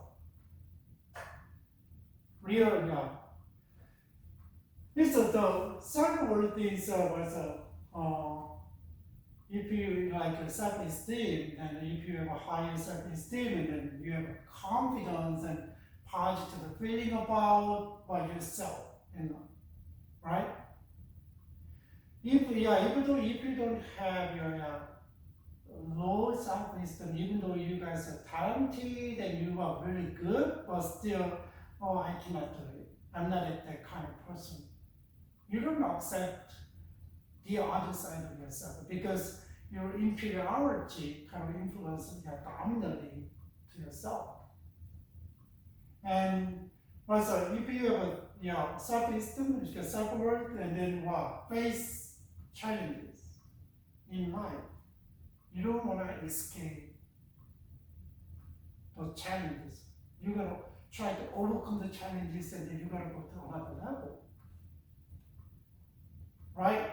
This is the self-worth is if you like self-esteem, and if you have a higher self-esteem, and then you have confidence and positive feeling about yourself, right? If you don't have your low self-esteem, even though you guys are talented and you are really good, but still, I cannot do it. I'm not that kind of person. You don't accept the other side of yourself because your inferiority kind of influences dominantly to yourself. And also, if you have self-esteem, you get self-worth, and then face challenges in life, you don't want to escape those challenges. You gotta try to overcome the challenges, and then you gotta go to another level, right?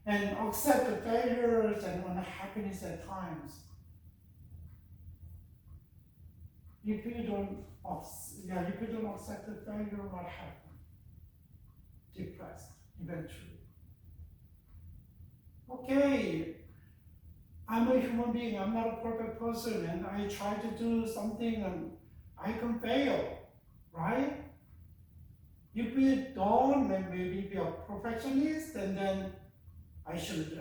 And accept the failures and unhappiness at times. If you don't accept the failure, what happens? Depressed, eventually. Okay, I'm a human being, I'm not a perfect person, and I try to do something and I can fail, right? If you don't, maybe be a perfectionist, and then I should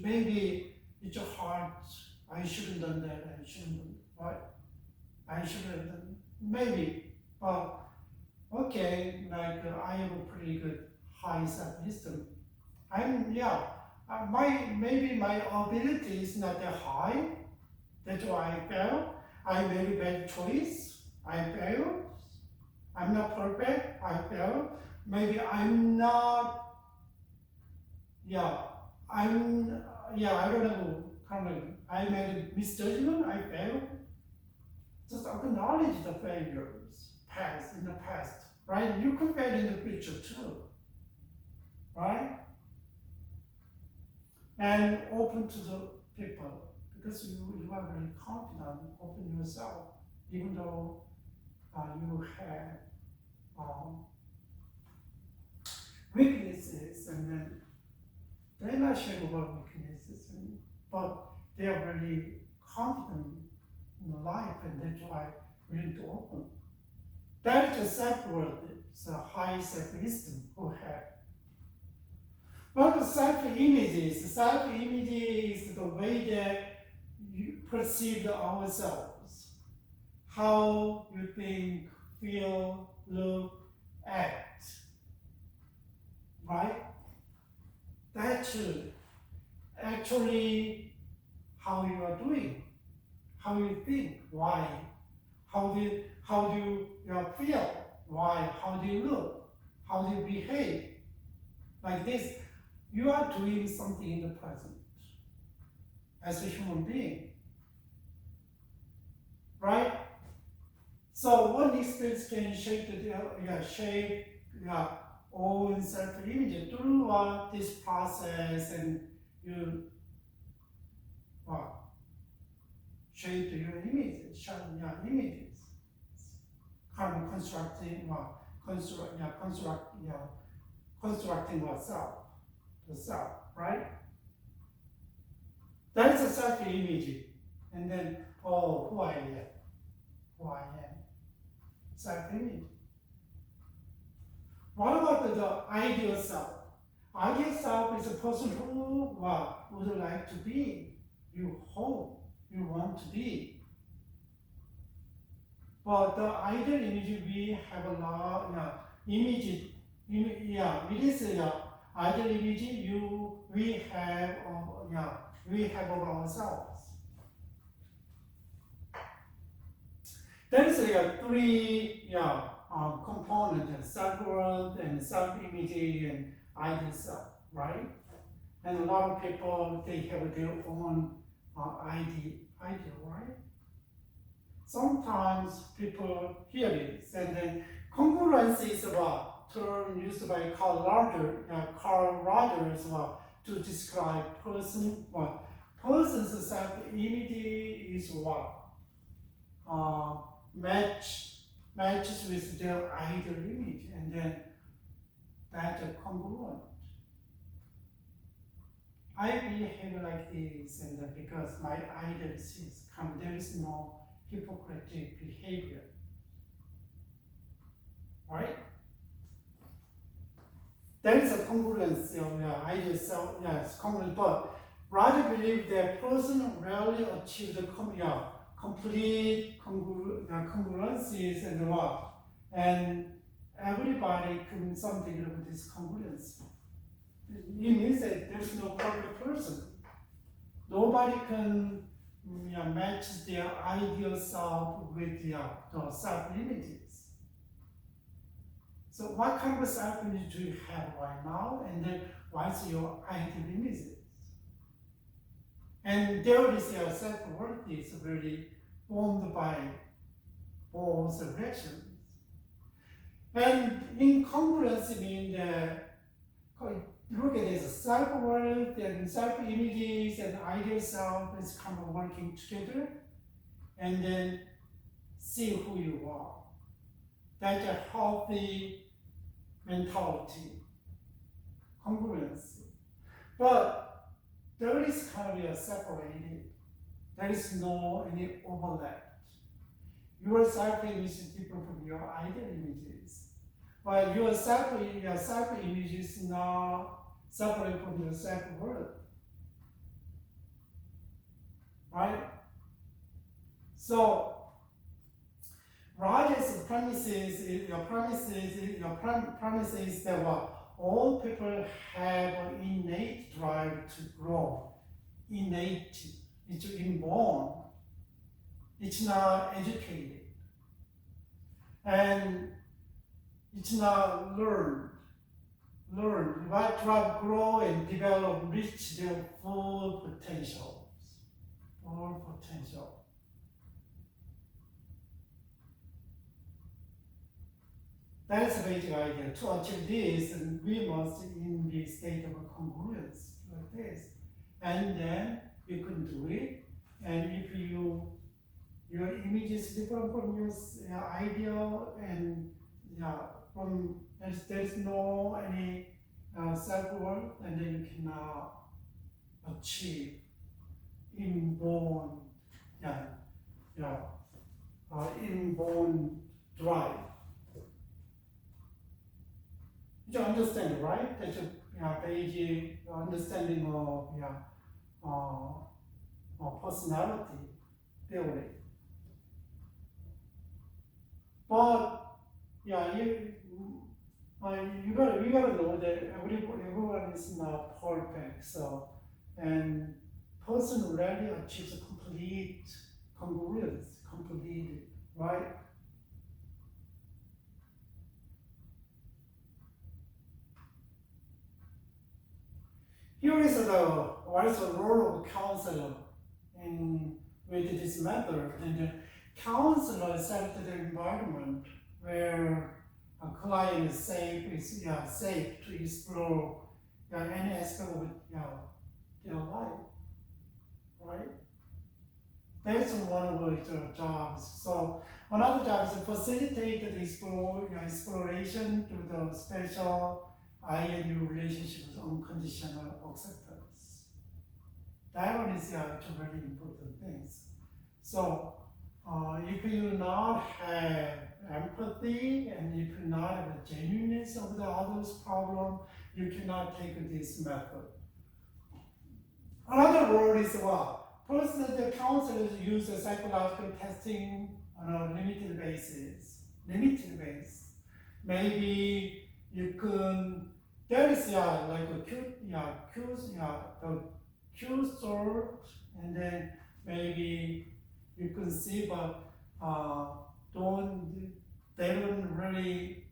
maybe it's your heart, I shouldn't have done that, right? I should have done, maybe, but okay, I have a pretty good high self-esteem. Maybe my ability is not that high, that's why I fail. I made a bad choice, I fail. I'm not perfect, I fail. Maybe I'm not, I don't know, I made a misjudgment, I failed. Just acknowledge the failures in the past, right? You could fail in the future too, right? And open to the people, because you are very confident, open yourself, even though you have weaknesses, and then they're not sharing about weaknesses, but they are very confident in life, and that's why we need to open. That is self-worth, it's a high self-esteem who have. But self-image is the way that you perceive ourselves, how you think, feel, look, act, right? That's actually how you are doing, how you think, why, how do you feel, why, how do you look, how do you behave, like this. You are doing something in the present as a human being, right? So one experience can shape your own self-image through this process, and you shape your images, kind of constructing yourself, right? That is a self-image, and then who I am, self-image. What about the ideal self? Ideal self is a person who would like to be, you hope, you want to be. But the ideal image, we have a lot, it is ideal image we have of ourselves. There is three components: self-worth and self-image and ideal self, right? And a lot of people, they have their own ideal, right? Sometimes people hear this, and then congruence is a term used by Carl Rogers to describe person's self-image is matches with their ideal image, and then that's congruent. I behave like this, and because my ideal is there is no hypocritic behavior, right? There is a congruence of ideal self, yes, congruent, but rather believe that person rarely achieve the complete congruencies and everybody can something with this congruence. It means that there's no perfect person. Nobody can match their ideal self with the self-images. So what kind of self-image do you have right now? And then what's your ideal images? And there is your self-worth is really formed by both directions. And incongruence means that, look at this, self-worth and self-images and ideal self is kind of working together, and then see who you are. That's a healthy mentality, congruence. But there is kind of separated. There is no any overlap. Your self-image is different from your ideal images. But your self-image is not separate from your self-worth. Right? So, Rogers' premises is that all people have an innate drive to grow. Innate, it's inborn. It's not educated. And it's not learned. What drive grow and develop, reach their full potential. That is the basic idea. To achieve this, we must in the state of congruence like this. And then you can do it. And if your image is different from your ideal, and from there's no any self-worth, and then you cannot achieve inborn, inborn drive you understand, right? That's a basic understanding of personality theory. But we gotta know that everyone is not perfect. So, and person rarely achieves complete congruence, right? Here is what is the role of counselor in with this method. And the counselor set the environment where a client is safe to explore any aspect of their life, right? That's one of the jobs. So another job is to facilitate the exploration through the special I and you relationship with unconditional acceptance. That one is two very important things. So if you not have empathy and if you not have a genuineness of the other's problem, you cannot take this method. Another role is what? First, the counselors use psychological testing on a limited basis. Maybe you can, there is like a Q sort, and then maybe you can see, but they don't really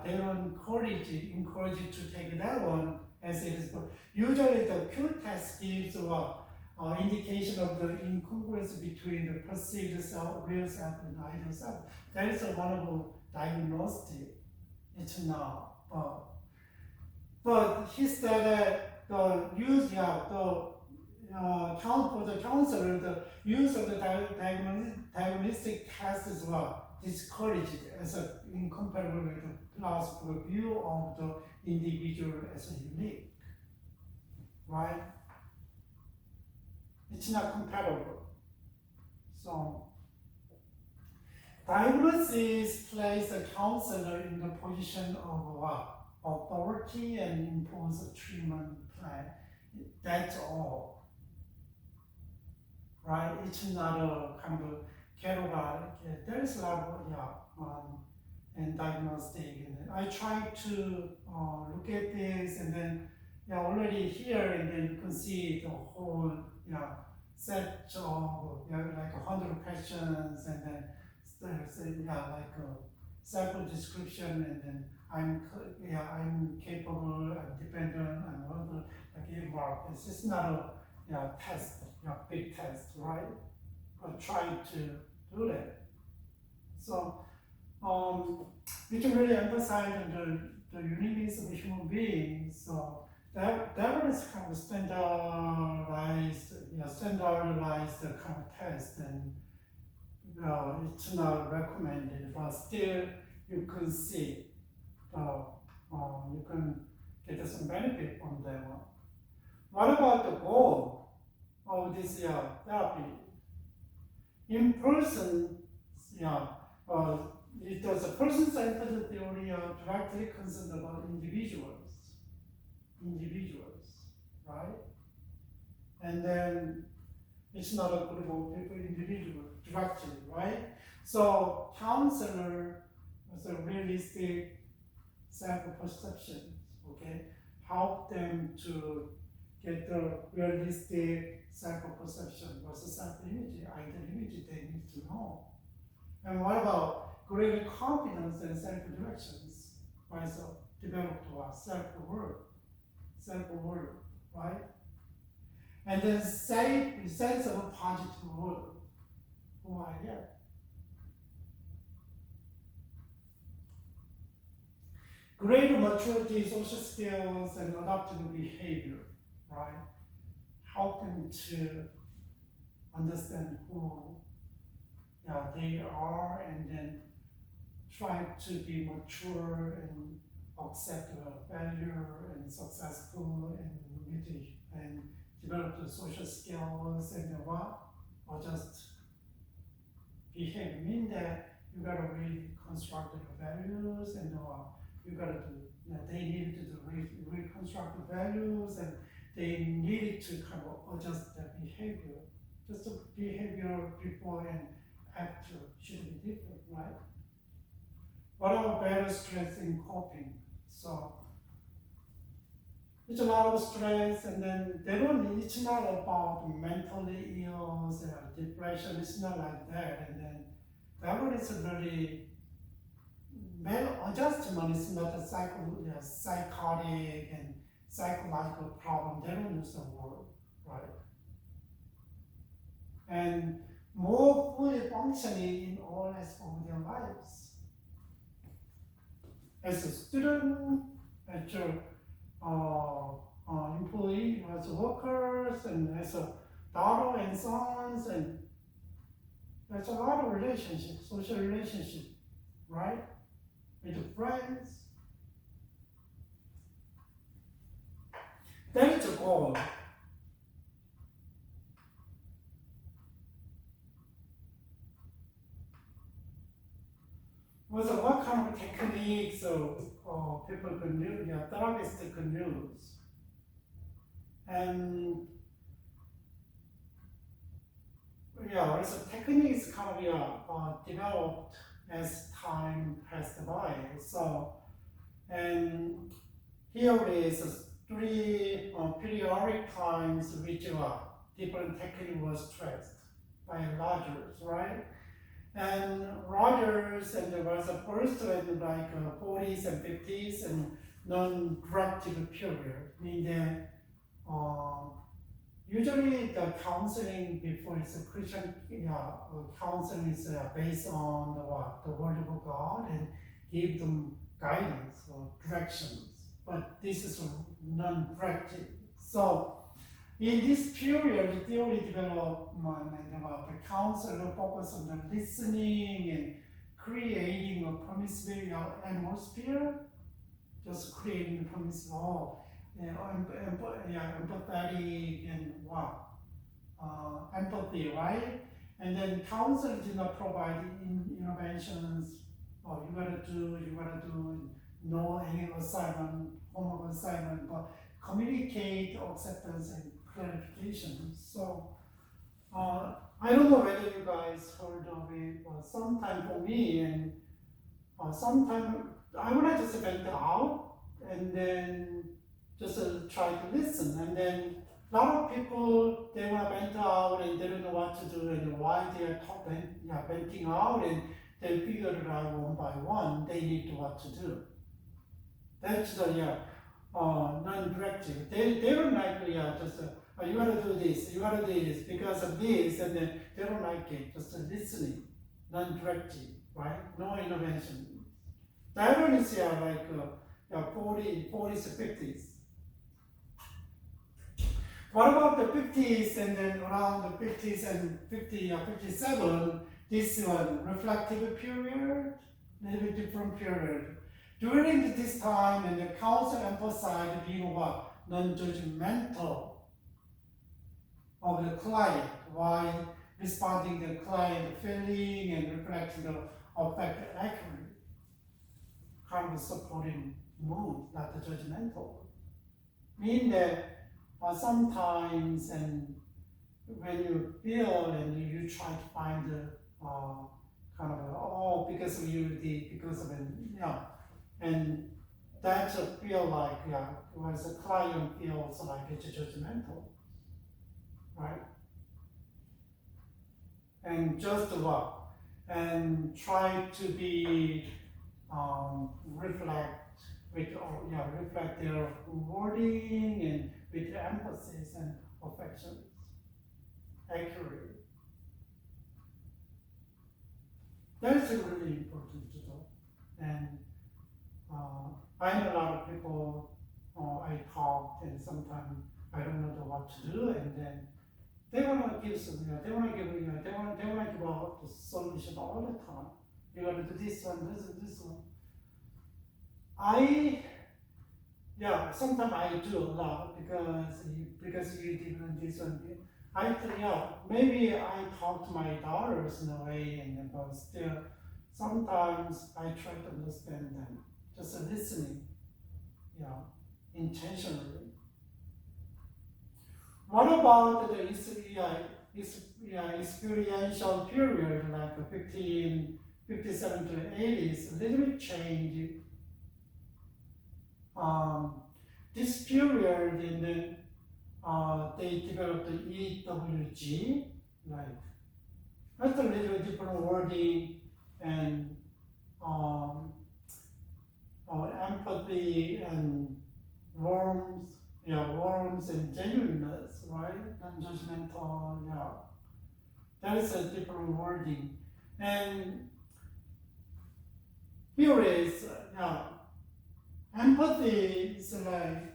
they don't encourage you to take that one as it is. But usually the Q test gives indication of the incongruence between the perceived self, real self, and ideal self. That is a wonderful diagnostic. It's not. But he said that the use for the counselor, the use of the diagnostic test is discouraged as incomparable with the classical view of the individual as a unique, right? It's not compatible. So diagnosis places a counselor in the position of authority and impose a treatment plan. That's all. Right? It's not a kind of category. There is a lot of and diagnostic. And I try to look at this, and then already here, and then you can see the whole set of like 100 questions, and then like a sample description, and then I'm capable, I'm dependent, I'm other like a mark. It's just not a test, big test, right? But trying to do that. So we can really emphasize the uniqueness of a human being. So that was kind of standardized kind of test, and it's not recommended, but still you can see, you can get some benefit from that one. What about the goal of this therapy? In person, it does a person-centered theory directly concerned about individuals, right? And then it's not a group of people, individual, directly, right? So counselor is a realistic self-perception, okay? Help them to get the realistic self-perception versus self-image, ideal image they need to know. And what about greater confidence and self-directions? Right? So develop self-worth, right? And then sense of a positive world, who I am. Greater maturity, social skills, and adaptive behavior, right? Help them to understand who they are, and then try to be mature and accept failure and successful and develop the social skills and or just behave. Mean that you gotta really construct the values and you gotta do. They needed to reconstruct the values, and they needed to kind of adjust their behavior. Just the behavior before and after should be different, right? What are better stress in coping? So it's a lot of stress, and then it's not about mentally ill, depression, it's not like that. And then that one is really, adjustment is not a psychotic and psychological problem. They don't use the word, right? And more fully functioning in all aspects of their lives. As a student, as your employee, as workers, and as a daughter and sons, and there's a lot of relationships, social relationships, right? With friends. That is the goal. So what kind of techniques people can use, therapists can use? And so techniques kind of developed as time passed by. So, and here is 3 periodic times which different technique was stressed by Rogers, right? And Rogers, and there was a first in like 40s and 50s and non-directive period, meaning usually the counseling before it's a Christian counseling is based on the word of God and give them guidance or directions. But this is non-directive. So in this period, the theory development and the counselor focus on the listening and creating a permissive atmosphere, just creating a permissive, empathetic and empathy, right? And then counselor did not provide interventions. Oh, you gotta do, no any assignment, homework assignment, but communicate acceptance and clarification. So I don't know whether you guys heard of it, but sometime for me, and sometime I would like to just vent out and then just try to listen. And then a lot of people, they want to vent out and they don't know what to do and why they are venting out, and they figure it out one by one. They need to what to do. That's the non-directive. They don't like just you gotta do this, you gotta do this because of this, and then they don't like it. Just listening, non-directive, right? No intervention. That one is like 40s, 50s. What about the 50s and then around the 50s and 57? This one reflective period, little bit different period. During this time, and the council emphasized being what? Non-judgmental of the client, while responding to the client feeling and reflecting the affect accurately. Kind of supporting mood, not the judgmental. Meaning that sometimes, and when you feel and you try to find the kind of because of you, because of it, and that feel like was a client feels like it's judgmental, right? And just and try to be reflect their wording and with emphasis and affection, accurate. That's really important to know. And I know a lot of people. I talk, and sometimes I don't know what to do, and then they want to give some. They want to give. They want to give out the solution all the time. You got to do this one, this one. Sometimes I do a lot because you did this one. Maybe I talk to my daughters in a way, but still, sometimes I try to understand them. just listening, intentionally. What about the experiential period, like 57 to 80s, a little bit change. This period, and then they developed the EWG, like that's a little different wording, and empathy and warmth and genuineness, right? Non-judgmental, that is a different wording. And here is, empathy is like,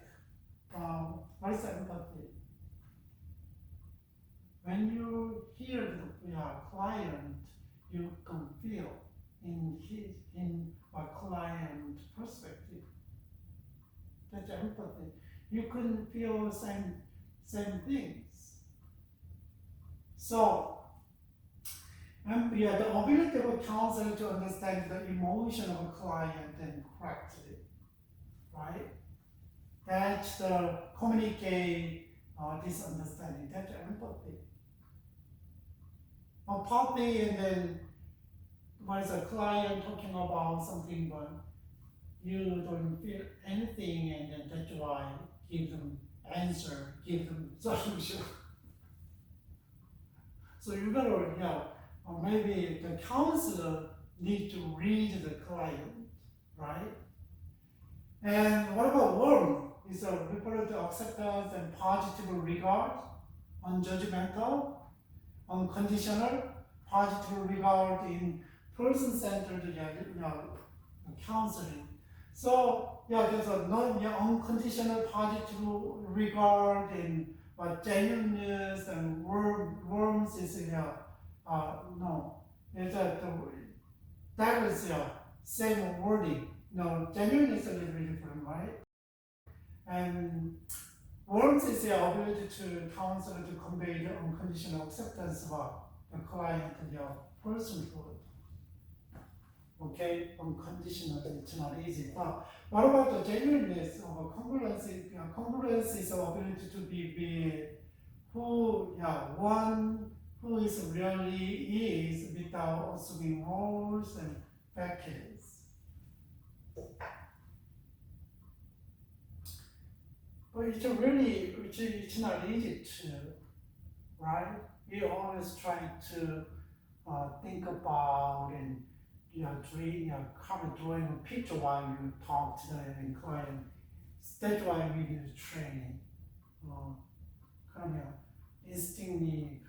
what is empathy? When you hear the client, you can feel in a client perspective. That's empathy. You can feel the same things. So, the ability of a counselor to understand the emotion of a client and correctly, right? That's the communicate this understanding. That's empathy. Empathy, and then what is a client talking about something, but you don't feel anything, and then that's why give them answer, give them solution. So you gotta, or maybe the counselor need to read the client, right? And what about warm? Is a refer to acceptance and positive regard, unjudgmental, unconditional, positive regard in person-centered counseling. So there's a unconditional positive regard and genuineness and warmth is no. That is same wording. No, genuine is a little bit different, right? And warmth is the ability to counsel to convey the unconditional acceptance of the client and your personhood. Okay, unconditional, it's not easy. But what about the genuineness or congruence? Congruence is the ability to be one who is really is without assuming roles and factors. But it's not easy to, right? We always try to think about and drawing a picture while you talk to the client. That's why we do training. Instantly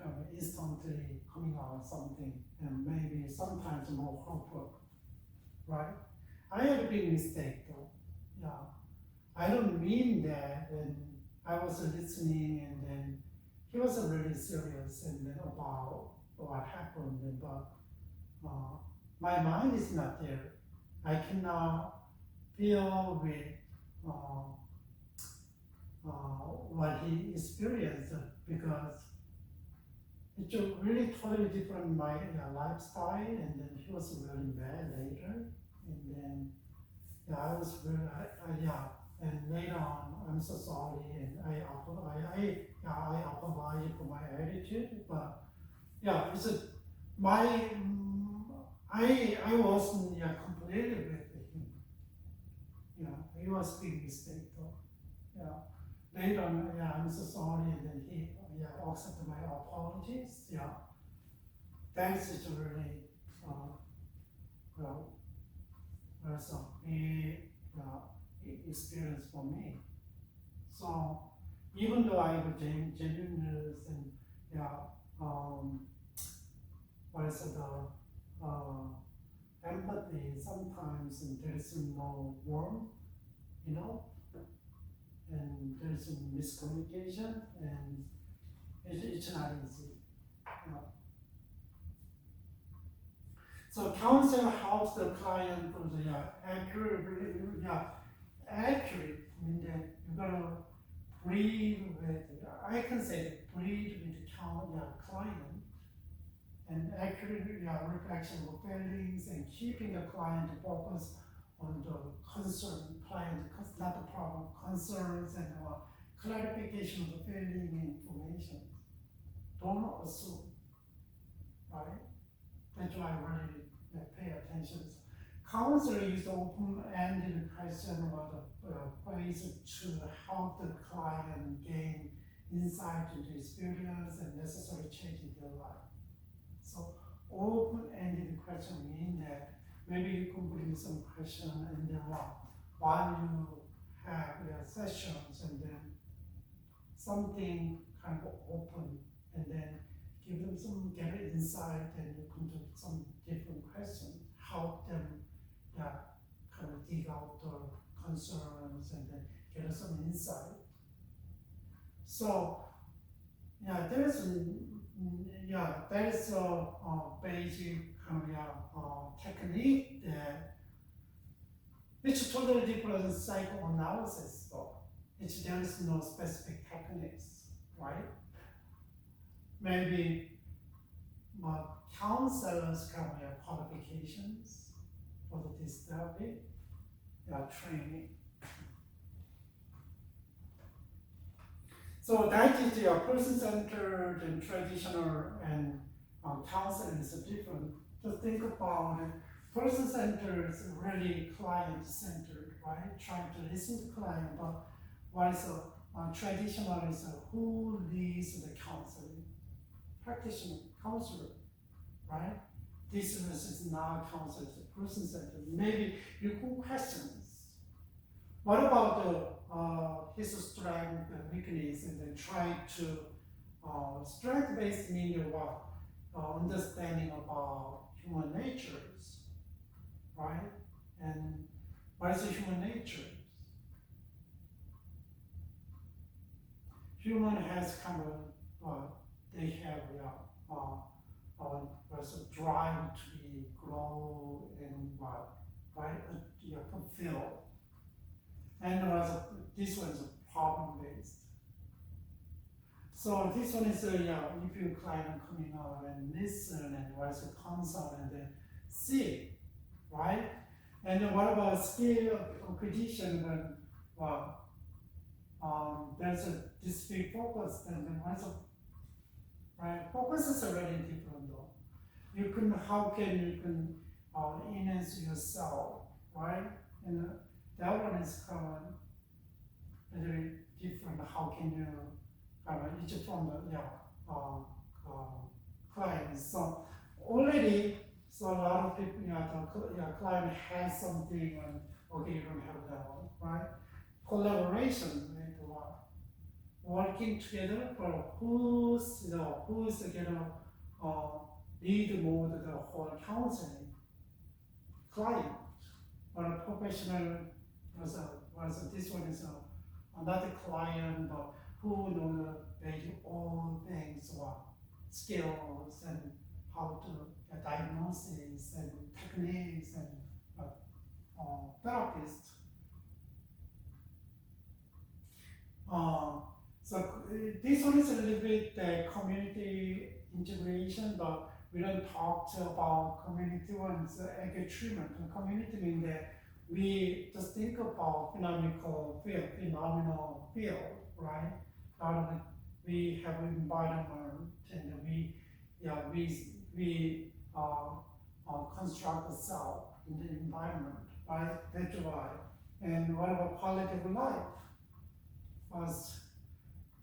coming out something, and maybe sometimes more hopeful, right? I had a big mistake though. I don't mean that, and I was listening, and then he was really serious and then about what happened, but my mind is not there. I cannot feel with what he experienced, because it's a really totally different my lifestyle, and then he was really bad later, and then I was really and later on I'm so sorry, and I apologize for my attitude, but it's I wasn't completely with him. It was a big mistake though. Later on, I'm so sorry, and then he accepted my apologies. Thanks is really was a big experience for me. So even though I have genuineness and what is it, empathy, sometimes there is no warmth, and there's some miscommunication, and it's not easy. So counseling helps the client to the accurate, meaning that you're gonna breathe with, I can say breathe with the client, and accurate reflection of feelings, and keeping the client focused on the concern, not the problem, concerns and clarification of the failing information. Don't assume, right? That's why I really pay attention. Counselor is open-ended question or the ways to help the client gain insight into experience and necessary change in their life. So open-ended question means that maybe you can bring some question and then while you have your sessions and then something kind of open and then give them some get insight and you can do some different questions, help them kind of dig out the concerns and then get some insight. So there's a basic kind of technique that it's totally different psychoanalysis though. There is no specific techniques, right? Maybe counselors can have qualifications for this therapy, training. So that is your person-centered and traditional and counseling is different. Just think about it. Person-centered is really client-centered, right? Trying to listen to the client, but whereas traditional is who leads the counseling? Practitioner, counselor, right? This is not counselor, it's person-centered. Maybe you could questions. What about his strength and weakness, and then try to strength-based meaning what understanding about human natures, right? And what is the human nature? Human has kind of they have there's a drive to be grow and right? Fulfill. And this one is problem-based. So this one is if your client coming out and listen and what's a consult and then see, right? And then what about skill acquisition when there's this big focus and then what's right? Focus is already different though. How can you enhance yourself, right? And that one is common, very different. How can you each from the clients? So already, a lot of people, the client has something, and okay, you don't have that one, right? Collaboration, right? Working together for who's together lead more the whole counseling client or a professional this one is not a client but who know all things skills and how to diagnosis and techniques and therapists. So this one is a little bit community integration, but we don't talk about community ones acute treatment. And community means that we just think about phenomenal field, right? We have environment and we construct the self in the environment, right? That's why. And what about quality of life?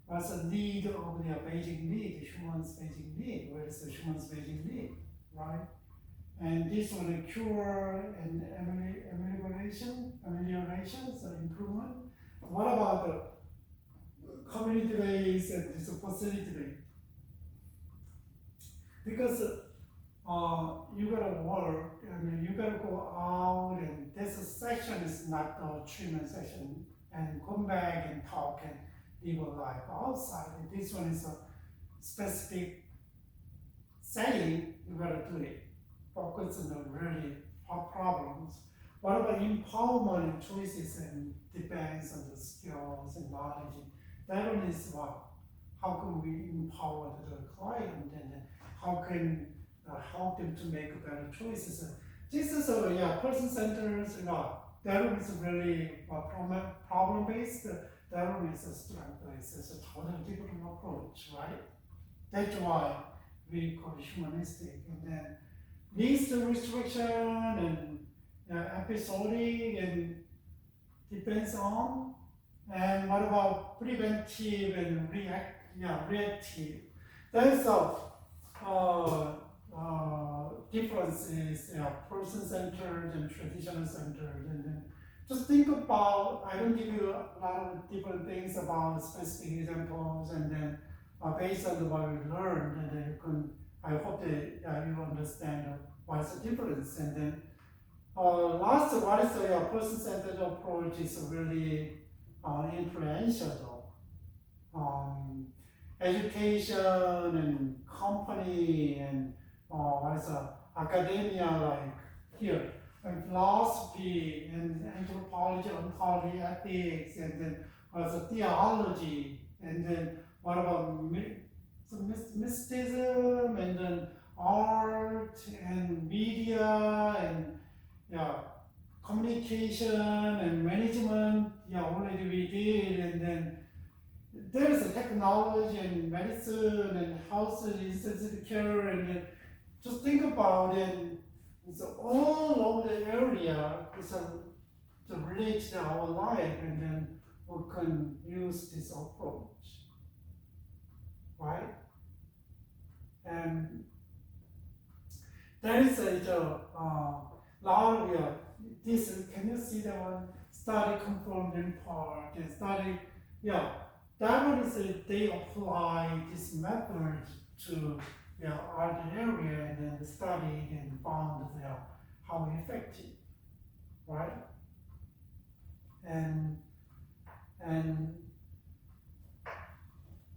Was a need of their basic need, human's basic need. Where is the human's basic need, right? And this one, cure and amelioration, so improvement. What about the community-based and this facility-based? Because you gotta work, you gotta go out, and this session is not a treatment session, and come back and talk and live a life outside. And this one is a specific setting, you gotta do it. Focus on the really hard problems. What about empowerment and choices and depends on the skills and knowledge? That one is how can we empower the client and how can help them to make better choices. This is person-centered, Darwin is really problem-based. Darwin is a strength-based. It's a totally different approach, right? That's why we call it humanistic. And then least restriction and episodic and depends on. And what about preventive and reactive? There's a differences, person-centered and traditional-centered. And then just think about, I don't give you a lot of different things about specific examples, and then based on what we learned, and then you can, I hope that you understand what's the difference. And then last, what is the person-centered approach is really influential though. Education and company and what is academia, like here, and philosophy and anthropology, ontology, ethics, and then also theology, and then what about mysticism, and then art and media and communication and management, already we did, and then there's a technology and medicine and health and intensive care, and then just think about it. It's all over the area. It's to relate to our life, and then we can use this approach, right? And there is a lot of this. Can you see that one? Study confirmed in part and study, that one is they apply this method to other area, and then studied and found how effective, right? And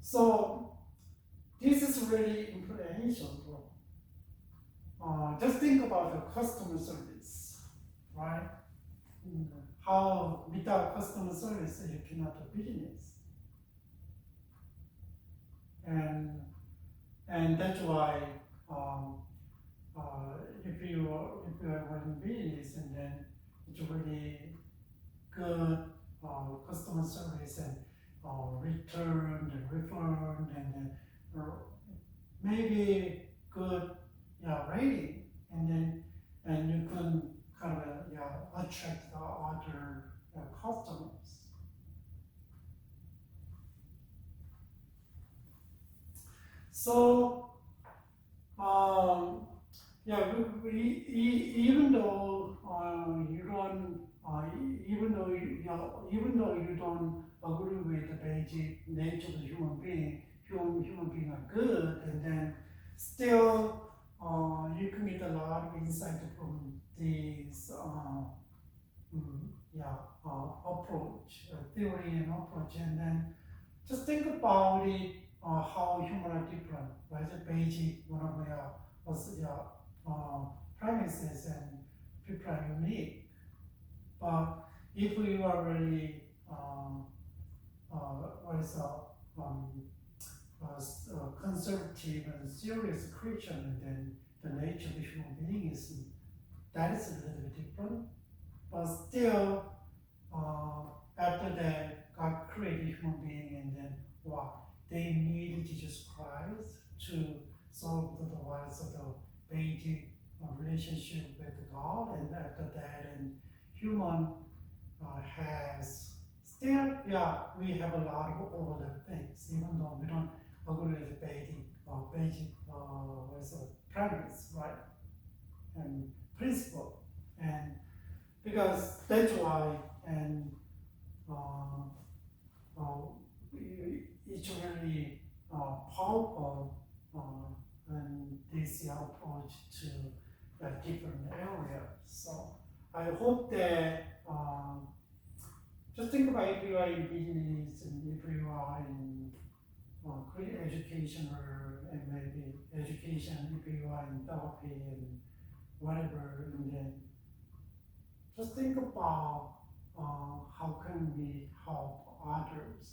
so this is really influential. Just think about the customer service, right? How without customer service you cannot do business. And that's why if you are running business, and then it's really good customer service and return and refund, and then maybe good rating, and you can kind of attract the other customers. So, even though you don't agree with the basic nature of the human being are good, and then still you can get a lot of insight from this approach, theory and approach, and then just think about it. How humans are different, right? The basic one of premises, and people are unique. But if we are really conservative and serious Christian, then the nature of the human being is a little bit different. But still, after that, God created human being, and then they needed Jesus Christ to solve the wants of the basic relationship with God, and after that, and human has still, we have a lot of overlapping things, even though we don't agree with the basic premise, right, and principle, and because that's why, and it's really powerful, and this approach to different areas. So I hope that just think about if you are in business, and if you are in education, and maybe education, if you are in therapy and whatever, and then just think about how can we help others.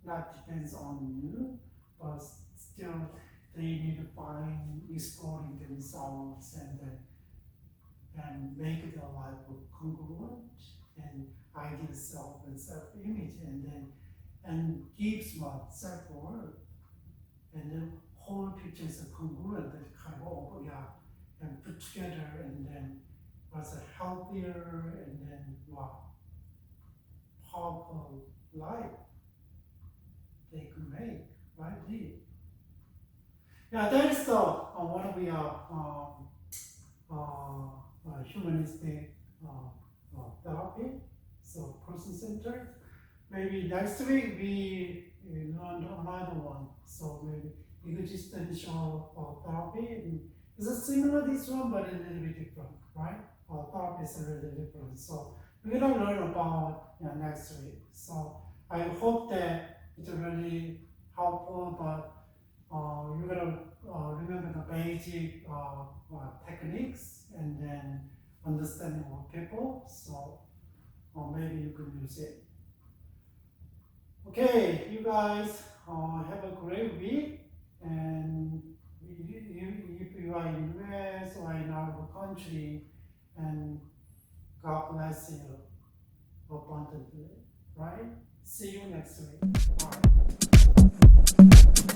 That depends on you, but still they need to find exploring themselves, and then and make their life congruent and ideal self and self-image, and gives what self-worth, and the whole picture is congruent, that kind of and put together, and then was a healthier and then what powerful life they could make, right? Yeah, that is the what we are humanistic therapy, so person-centered. Maybe next week we learn another one, so maybe existential therapy. It's similar to this one, but a little bit different, right? Therapy is a little different. So we're gonna learn about next week. So I hope that it's really helpful, but you're gonna remember the basic techniques and then understanding of people. So maybe you could use it. Okay, you guys have a great week, and if you are in US or in our country, and God bless you abundantly, right? See you next week. Bye.